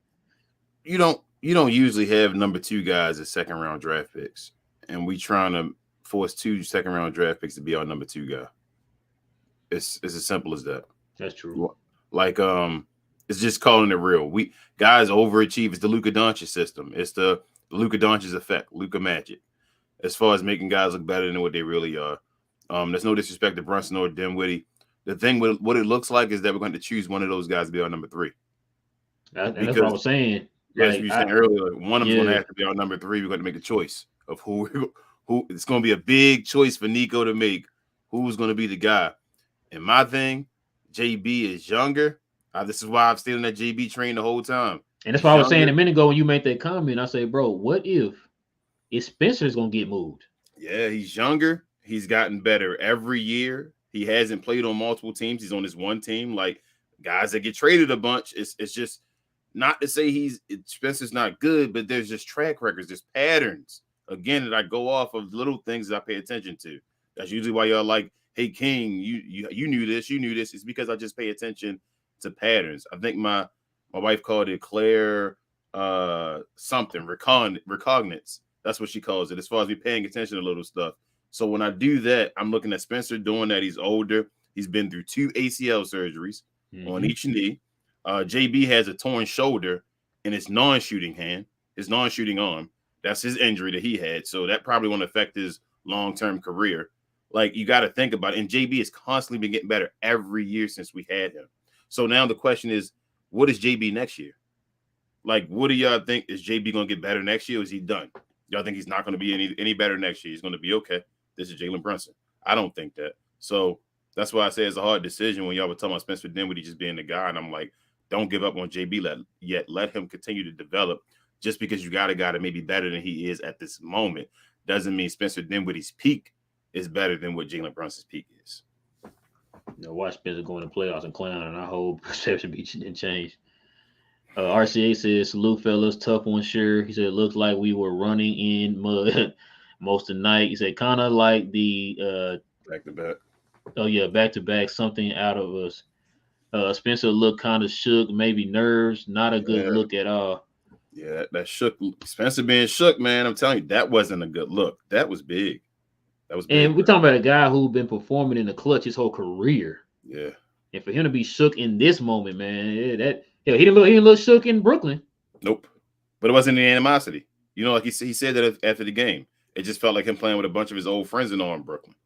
you don't usually have number 2 guys as second round draft picks, and we trying to force 2 second round draft picks to be our number 2 guy. It's as simple as that. That's true. Like it's just calling it real. We guys overachieve. It's the Luka Doncic system. It's the Luka Doncic effect, Luka magic. As far as making guys look better than what they really are. There's no disrespect to Brunson or Dinwiddie. The thing with what it looks like is that we're going to choose one of those guys to be our number 3. And that's what I Because was saying. as you Like, were saying earlier, like, one of them's going to yeah, have to be our number 3. We're going to make a choice of who. It's going to be a big choice for Nico to make. Who's going to be the guy? And my thing, JB is younger. This is why I'm still in that JB train the whole time. and that's what He's I was saying younger. a minute ago when you made that comment. I said, bro, what if Spencer's gonna get moved? Yeah, he's younger. He's gotten better every year. He hasn't played on multiple teams. He's on his one team. Like guys that get traded a bunch. It's just not to say Spencer's not good, but there's just track records, there's patterns. Again, that I go off of little things that I pay attention to. That's usually why y'all like, hey King, you knew this, you knew this. It's because I just pay attention to patterns. I think my wife called it Claire something recognizance. That's what she calls it, as far as me paying attention to little stuff. So when I do that, I'm looking at Spencer doing that. He's older. He's been through 2 ACL surgeries on each knee. JB has a torn shoulder in his non-shooting hand, his non-shooting arm. That's his injury that he had. So that probably won't affect his long-term career. Like, you got to think about it. And JB has constantly been getting better every year since we had him. So now the question is, what is JB next year? Like, what do y'all think? Is JB going to get better next year, or is he done? Y'all think he's not going to be any better next year? He's going to be okay. This is Jalen Brunson. I don't think that. So that's why I say it's a hard decision when y'all were talking about Spencer Dinwiddie just being the guy. And I'm like, don't give up on JB yet. Let him continue to develop. Just because you got a guy that may be better than he is at this moment doesn't mean Spencer Dinwiddie's peak is better than what Jalen Brunson's peak is. Watch Spencer go in the playoffs and clown, and I hope perception be changed. RCA says, salute fellas, tough one, sure. He said, it looks like we were running in mud most of the night. He said, kind of like the back-to-back. Oh, yeah, back-to-back, something out of us. Spencer looked kind of shook, maybe nerves, not a good look at all. Yeah, that shook. Spencer being shook, man. I'm telling you, that wasn't a good look. That was big. And we're talking about a guy who's been performing in the clutch his whole career. Yeah. And for him to be shook in this moment, man, he didn't look shook in Brooklyn. Nope. But it wasn't the animosity. You know, like he said that after the game. It just felt like him playing with a bunch of his old friends in Brooklyn.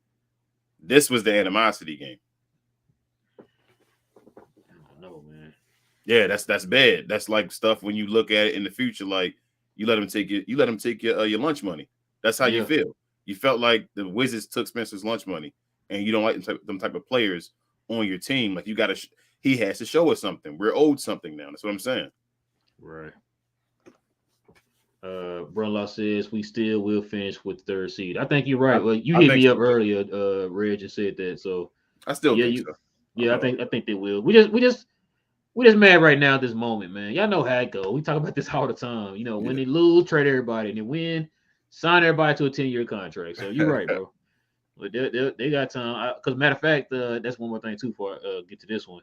This was the animosity game. Yeah, that's bad. That's like stuff when you look at it in the future, like you let him take your lunch money. That's how you feel. You felt like the Wizards took Spencer's lunch money, and you don't like them type of players on your team. Like, you got to, he has to show us something. We're owed something now. That's what I'm saying. Right. Brunlaw says we still will finish with third seed. I think you're right. Well, you hit me up earlier, Reg, and said that. So I still think so. Yeah, I think they will. We just mad right now at this moment, man. Y'all know how it goes. We talk about this all the time. You know, when they lose, trade everybody, and they win, sign everybody to a 10-year contract. So you're right, bro. But they got time. Because matter of fact, that's one more thing too. Before I get to this one,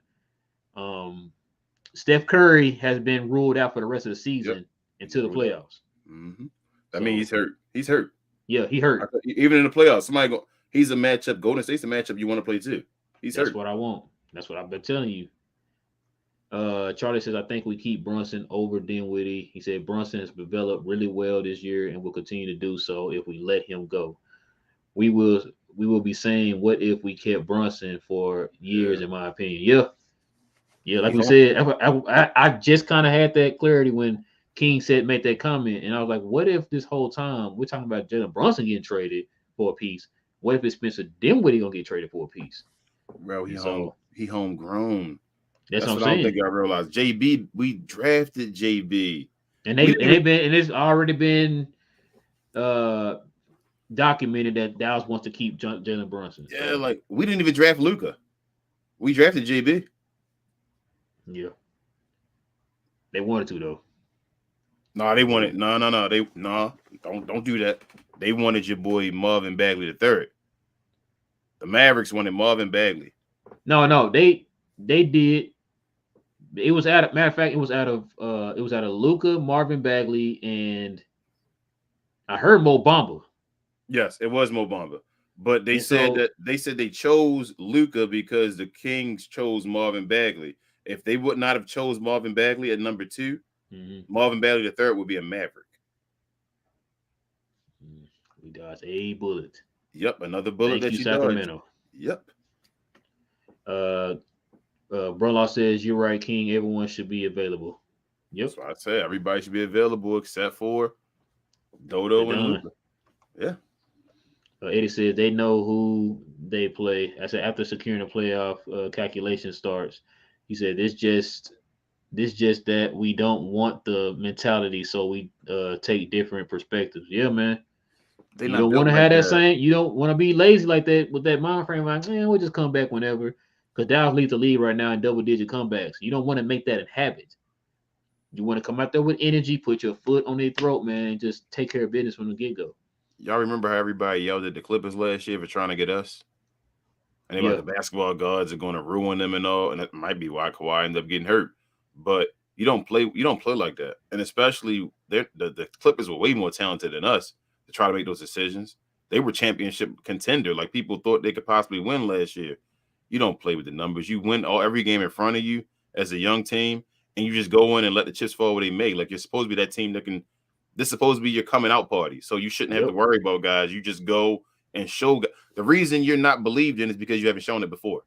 Steph Curry has been ruled out for the rest of the season until the playoffs. Mm-hmm. I mean, he's hurt. He's hurt. Yeah, he hurt. Even in the playoffs, he's a matchup. Golden State's a matchup you want to play too. That's hurt. That's what I want. That's what I've been telling you. Charlie says, I think we keep Brunson over Dinwiddie. He said Brunson has developed really well this year and will continue to do so if we let him go. We will be saying, what if we kept Brunson for years, in my opinion. Yeah, like we said, I just kind of had that clarity when King made that comment, and I was like, what if this whole time we're talking about Jalen Brunson getting traded for a piece? What if it's Spencer Dinwiddie gonna get traded for a piece? Bro, he homegrown. That's what I'm I saying. don't think I realized. JB, we drafted JB, and it's already been documented that Dallas wants to keep Jalen Brunson. Yeah, so. Like, we didn't even draft Luka. We drafted JB. Yeah, they wanted to though. No, they wanted don't do that. They wanted your boy Marvin Bagley III. The Mavericks wanted Marvin Bagley. No, they did. It was out of Luka, Marvin Bagley, and I heard Mo Bamba. Yes, it was Mo Bamba. But they said they chose Luka because the Kings chose Marvin Bagley. If they would not have chose Marvin Bagley at number 2, Marvin Bagley III would be a Maverick. We dodged a bullet. Yep, another bullet. Thank you, Sacramento. Dodged. Yep. Brunlaw says you're right, King. Everyone should be available. Yep. That's what I said. Everybody should be available except for Dodo and Luka. Yeah. Eddie says they know who they play. I said after securing the playoff calculation starts, he said this just that we don't want the mentality, so we take different perspectives. Yeah, man. You don't want to have that same. You don't want to be lazy like that with that mind frame. Like, man, we'll just come back whenever. because Dallas leads the league right now in double-digit comebacks. You don't want to make that a habit. You want to come out there with energy, put your foot on their throat, man, and just take care of business from the get-go. Y'all remember how everybody yelled at the Clippers last year for trying to get us? And they Yeah, about the basketball gods are going to ruin them and all, and that might be why Kawhi ended up getting hurt. But you don't play like that, and especially the Clippers were way more talented than us to try to make those decisions. They were championship contender, like people thought they could possibly win last year. You don't play with the numbers. You win every game in front of you as a young team, and you just go in and let the chips fall where they may. Like you're supposed to be that team that can. This is supposed to be your coming out party, so you shouldn't have to yep. worry about guys. You just go and show. The reason you're not believed in is because you haven't shown it before.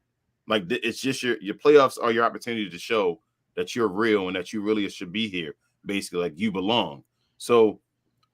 Like it's just your playoffs are your opportunity to show that you're real and that you really should be here. Basically, like you belong. So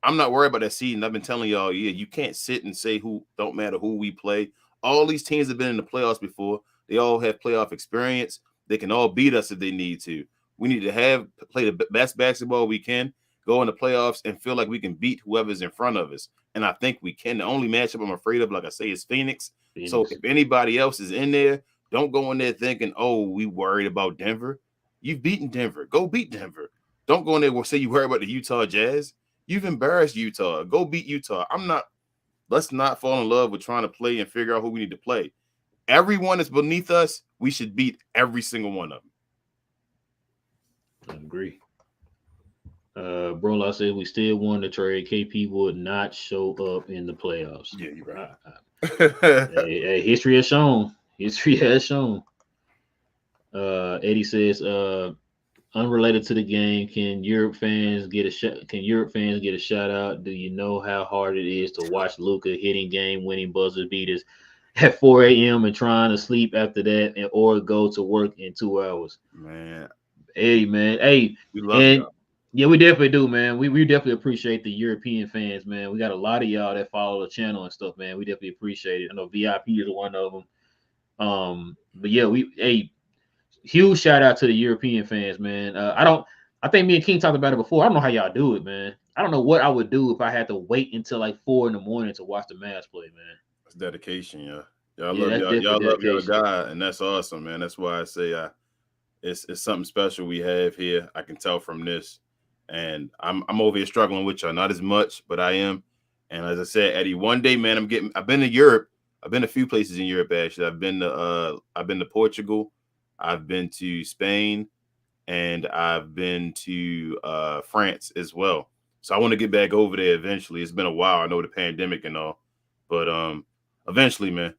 I'm not worried about that season. I've been telling y'all, yeah, you can't sit and say who don't matter who we play. All these teams have been in the playoffs before. They all have playoff experience. They can all beat us if they need to. We need to play the best basketball we can, go in the playoffs, and feel like we can beat whoever's in front of us. And I think we can. The only matchup I'm afraid of, like I say, is Phoenix. So if anybody else is in there, don't go in there thinking, oh, we worried about Denver. You've beaten Denver. Go beat Denver. Don't go in there and say you worry about the Utah Jazz. You've embarrassed Utah. Go beat Utah. Let's not fall in love with trying to play and figure out who we need to play. Everyone that's beneath us, we should beat every single one of them. I agree. Bro, I said we still won the trade. KP would not show up in the playoffs. Yeah, you're right. Hey, history has shown. History has shown. Eddie says, unrelated to the game, can Europe fans get a shout out? Do you know how hard it is to watch Luka hitting game-winning buzzer beaters at 4 a.m. and trying to sleep after that, or go to work in 2 hours? Man, hey, we love y'all. Yeah, we definitely do, man. We definitely appreciate the European fans, man. We got a lot of y'all that follow the channel and stuff, man. We definitely appreciate it. I know VIP is one of them. But yeah, huge shout out to the European fans, man. I think me and King talked about it before. I don't know how y'all do it, man. I don't know what I would do if I had to wait until like 4 a.m. to watch the Mavs play, man. That's dedication, yeah. Y'all love your guy, and that's awesome, man. That's why I say it's something special we have here. I can tell from this. And I'm over here struggling with y'all, not as much, but I am. And as I said, Eddie, one day, man, I've been to Europe. I've been a few places in Europe, actually. I've been to Portugal, I've been to Spain, and I've been to France as well. So I want to get back over there eventually. It's been a while. I know the pandemic and all, but eventually, man.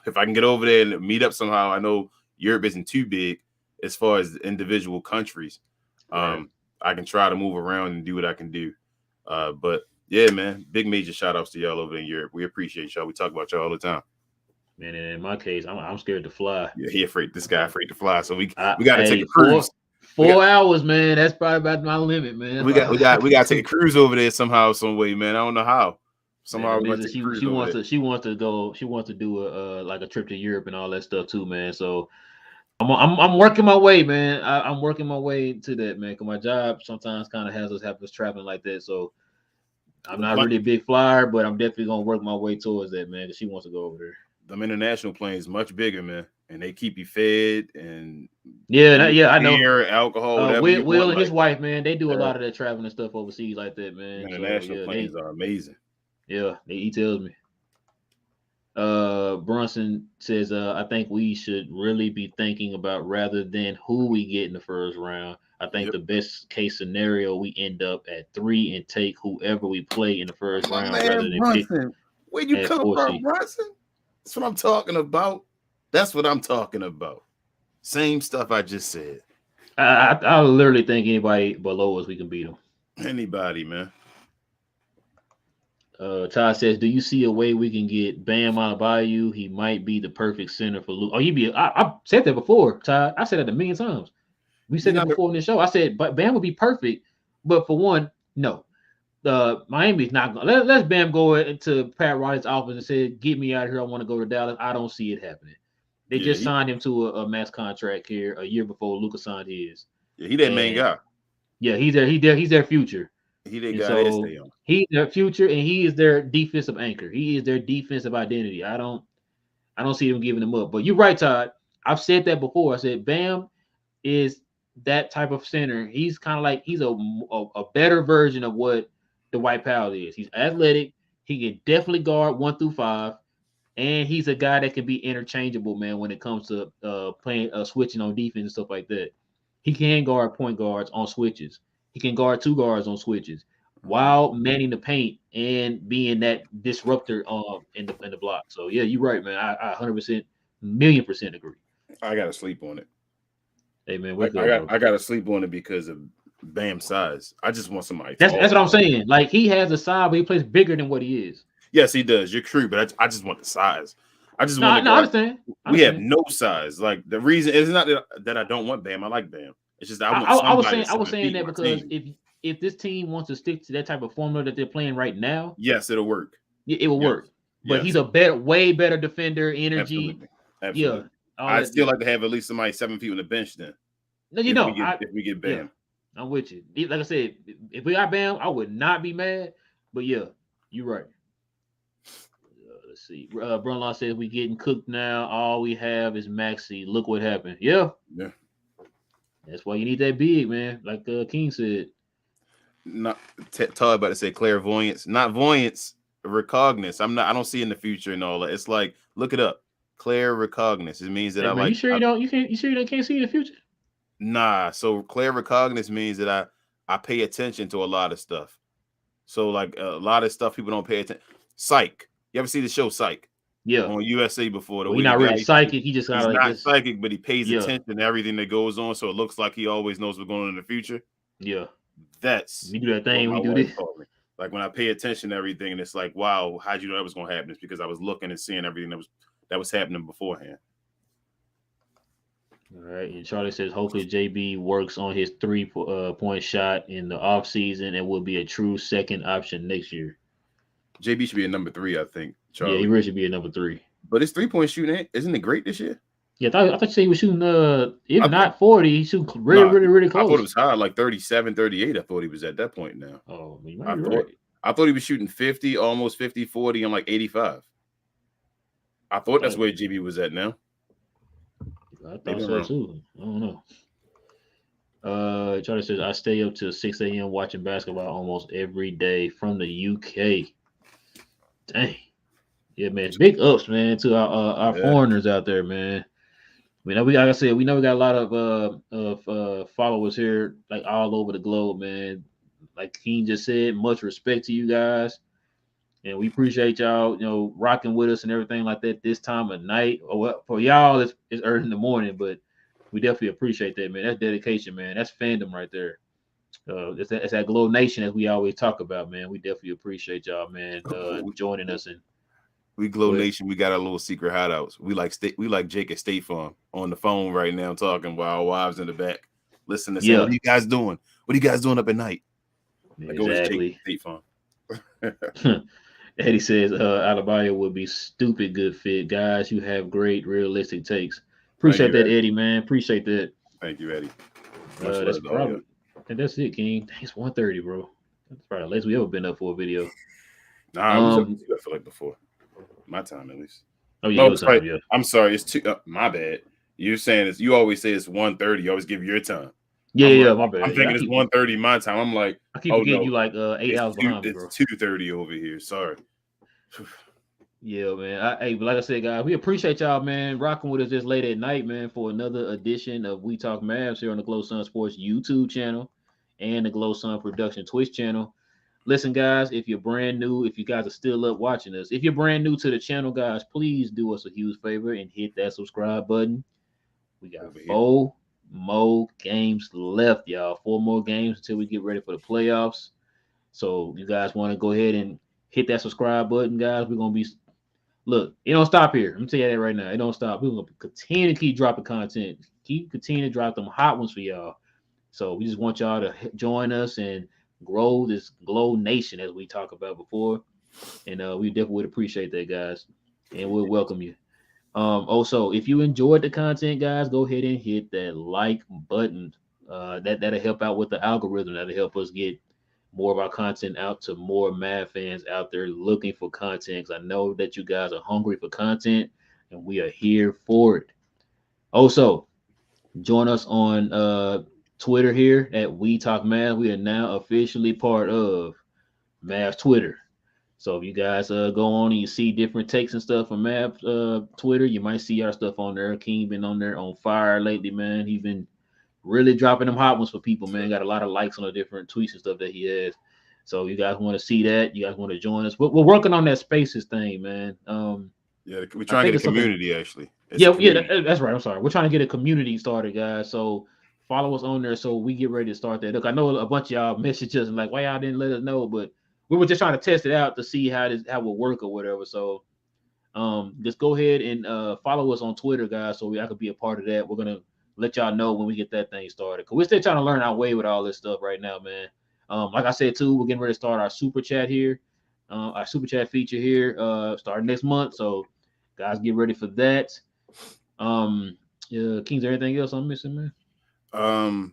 If I can get over there and meet up somehow, I know Europe isn't too big as far as individual countries. Right. I can try to move around and do what I can do. But yeah, man, big major shout outs to y'all over in Europe. We appreciate y'all. We talk about y'all all the time. Man, and in my case, I'm scared to fly. Yeah, this guy afraid to fly. So we got to take a cruise. 4 hours, man. That's probably about my limit, man. We got to take a cruise over there somehow, some way, man. I don't know how. Somehow man, she wants to go. She wants to do a trip to Europe and all that stuff too, man. So I'm working my way, man. I'm working my way to that, man. Cause my job sometimes kind of has us traveling like that. So I'm not really a big flyer, but I'm definitely gonna work my way towards that, man. Cause she wants to go over there. Them international planes much bigger, man, and they keep you fed and I know. Beer, alcohol, whatever. Will and his wife, man, they do a lot of that traveling and stuff overseas like that, man. International planes are amazing. Yeah, he tells me. Brunson says, I think we should really be thinking about rather than who we get in the first round. I think the best case scenario we end up at 3 and take whoever we play in the first round rather than Brunson. Pick. Where you come from, Brunson? That's what I'm talking about. That's what I'm talking about. Same stuff I just said. I literally think anybody below us, we can beat them. Anybody, man. Todd says, do you see a way we can get Bam out of Bayou? He might be the perfect center for Luke. I said that before, Todd. I said that a million times. We said that before in the show. I said, but Bam would be perfect. But for one, no. Miami's not going to let Bam go into Pat Riley's office and say, get me out of here. I want to go to Dallas. I don't see it happening. They just signed him to a max contract here a year before Luka signed his. Yeah, he that main guy. Yeah, he's their future. He that guy that stay on. He's their future, and he is their defensive anchor. He is their defensive identity. I don't see them giving him up. But you're right, Todd. I've said that before. I said Bam is that type of center. He's kind of like he's a better version of what Dwight Powell is. He's athletic. He can definitely guard 1 through 5, and he's a guy that can be interchangeable, man. When it comes to playing, switching on defense and stuff like that, he can guard point guards on switches. He can guard 2 guards on switches while manning the paint and being that disruptor in the block. So yeah, you're right, man. I 100%, million percent agree. I gotta sleep on it. Hey man, I, wake I up, got bro. I gotta sleep on it because of Bam's size. I just want somebody. That's tall. what I'm saying. Like he has a size, but he plays bigger than what he is. Yes, he does. You're true, but I just want the size. I just No, want the no, I guy. understand. We have no size. Like the reason it's not that I don't want Bam. I like Bam. It's just that I want I was somebody. saying, that my because team. if this team wants to stick to that type of formula that they're playing right now, Yes, it'll work. it will work. But Yes. he's a way better defender, energy. Absolutely. Yeah, I'd still like to have at least somebody 7 feet on the bench then. No, if we get Bam. Yeah, I'm with you. Like I said, if we got Bam, I would not be mad. But yeah, you're right. Let's see. Brunlaw says we getting cooked now. All we have is Maxey. Look what happened. Yeah. That's why you need that big, man. Like King said. Not Todd about to say clairvoyance, not voyance, recognizance. I don't see in the future and all that. It's like look it up. Clairvoyance. It means that You sure you can't see in the future? Nah. So clairvoyance means that I pay attention to a lot of stuff. So like a lot of stuff people don't pay attention. Psych. You ever see the show Psych? Yeah. On USA before. He's not really psychic. He's not psychic, but he pays attention to everything that goes on. So it looks like he always knows what's going on in the future. Yeah. That's we do that thing. We do this. Like when I pay attention to everything, and it's like, wow, how'd you know that was going to happen? It's because I was looking and seeing everything that was happening beforehand. All right. And Charlie says, hopefully JB works on his 3-point shot in the offseason and will be a true second option next year. JB should be a number 3, I think. Charlie. Yeah, he really should be a number 3. But his 3-point shooting, isn't it great this year? Yeah, I thought he was shooting, if not 40, he's shooting really close. I thought it was high, like 37, 38. I thought he was at that point now. Oh, I thought he was shooting 50, almost 50, 40, and like 85. I thought that's where JB was at now. I thought so too. I don't know. Charlie says, I stay up till 6 a.m. watching basketball almost every day from the UK. Dang. Yeah, man. Big ups, man, to our foreigners out there, man. We know we got a lot of followers here, like all over the globe, man. Like King just said, much respect to you guys, and we appreciate y'all, rocking with us and everything like that this time of night. Or for y'all, it's early in the morning, but we definitely appreciate that, man. That's dedication, man. That's fandom right there. It's that Glow Nation as we always talk about, man. We definitely appreciate y'all, man, joining us. And we Glow Nation. We got our little secret hideouts. We like Jake at State Farm on the phone right now, talking while our wives in the back listen to say, what are you guys doing? What are you guys doing up at night? Exactly. State Farm. Eddie says Alabama would be stupid good fit. Guys, you have great realistic takes. Appreciate that, Eddie, man. Appreciate that. Thank you, Eddie. That's probably and that's it, King. It's 1:30, bro. That's probably the latest we ever been up for a video. Nah, I feel like before. My time at least. Oh yeah, I'm sorry, it's 2. My bad. You're saying you always say it's 1:30. You always give your time. Yeah, my bad. I'm thinking it's 1:30 my time. I'm like, I keep forgetting you like 8 hours behind me, bro. It's 2:30 over here. Sorry. Yeah, man. But like I said, guys, we appreciate y'all, man, rocking with us this late at night, man, for another edition of We Talk Mavs here on the Glow Sun Sports YouTube channel and the Glow Sun Production Twitch channel. Listen, guys, if you're brand new, if you guys are still up watching us, if you're brand new to the channel, guys, please do us a huge favor and hit that subscribe button. We got 4 more games left, y'all. 4 more games until we get ready for the playoffs. So you guys want to go ahead and hit that subscribe button, guys. We're going to be look, it don't stop here. Let me tell you that right now. It don't stop. We're going to continue to keep dropping content. Continue to drop them hot ones for y'all. So we just want y'all to join us and grow this Glow Nation as we talked about before. And we definitely would appreciate that, guys. And we'll welcome you. Also, if you enjoyed the content, guys, go ahead and hit that like button. That'll help out with the algorithm. That'll help us get more of our content out to more Mav fans out there looking for content. Because I know that you guys are hungry for content, and we are here for it. Also, join us on Twitter here at We Talk Mavs. We are now officially part of Mavs Twitter. So if you guys go on and you see different takes and stuff from Mavs Twitter, you might see our stuff on there. King been on there on fire lately, man. He's been really dropping them hot ones for people, man. Got a lot of likes on the different tweets and stuff that he has. So you guys want to see that? You guys want to join us? We're working on that Spaces thing, man. Yeah, we're trying to get a community actually. That's right. I'm sorry. We're trying to get a community started, guys. So follow us on there so we get ready to start that. Look, I know a bunch of y'all messaged us and like, why y'all didn't let us know, but we were just trying to test it out to see how it will work or whatever. So just go ahead and follow us on Twitter, guys, so I could be a part of that. We're gonna let y'all know when we get that thing started. Cause we're still trying to learn our way with all this stuff right now, man. Like I said too, we're getting ready to start our super chat here, our super chat feature here, starting next month. So guys, get ready for that. Kings, anything else I'm missing, man?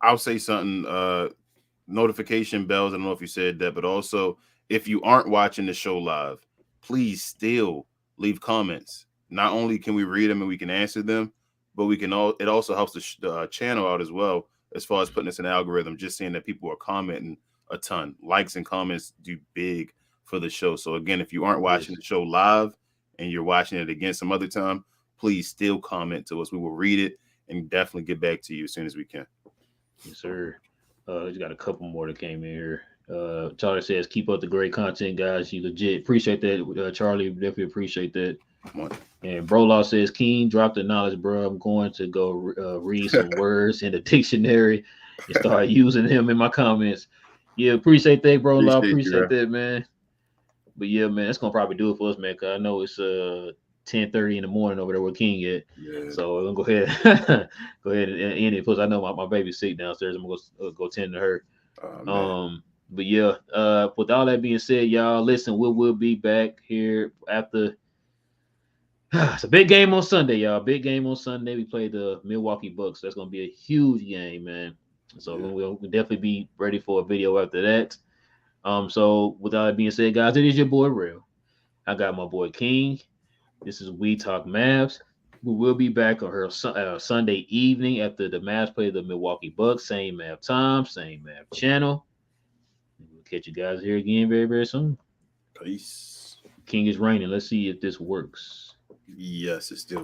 I'll say something. Notification bells. I don't know if you said that, but also if you aren't watching the show live, please still leave comments. Not only can we read them and we can answer them, but we can it also helps the channel out as well as far as putting us in the algorithm. Just seeing that people are commenting a ton. Likes and comments do big for the show. So again, if you aren't watching the show live and you're watching it again some other time, please still comment to us. We will read it and definitely get back to you as soon as we can. Yes, sir. You got a couple more that came in here. Charlie says, keep up the great content, guys. You legit. Appreciate that, Charlie. Definitely appreciate that. And Brolaw says, King, drop the knowledge, bro. I'm going to go read some words in the dictionary and start using them in my comments. Yeah, appreciate that, Brolaw. Appreciate that, man. But yeah, man, that's gonna probably do it for us, man. Cause I know it's 10:30 in the morning over there where King at. Yeah. So I'm gonna go ahead and end it. Plus, I know my baby's sick downstairs. I'm gonna go tend to her. But yeah, with all that being said, y'all, listen, we'll be back here after. It's a big game on Sunday, y'all. Big game on Sunday. We play the Milwaukee Bucks. That's gonna be a huge game, man. So we'll definitely be ready for a video after that. So with all that being said, guys, it is your boy Real. I got my boy King. This is We Talk Mavs. We will be back on her Sunday evening after the Mavs play the Milwaukee Bucks. Same Mav time, same Mav channel. We'll catch you guys here again very, very soon. Peace. King is reigning. Let's see if this works. Yes, it's still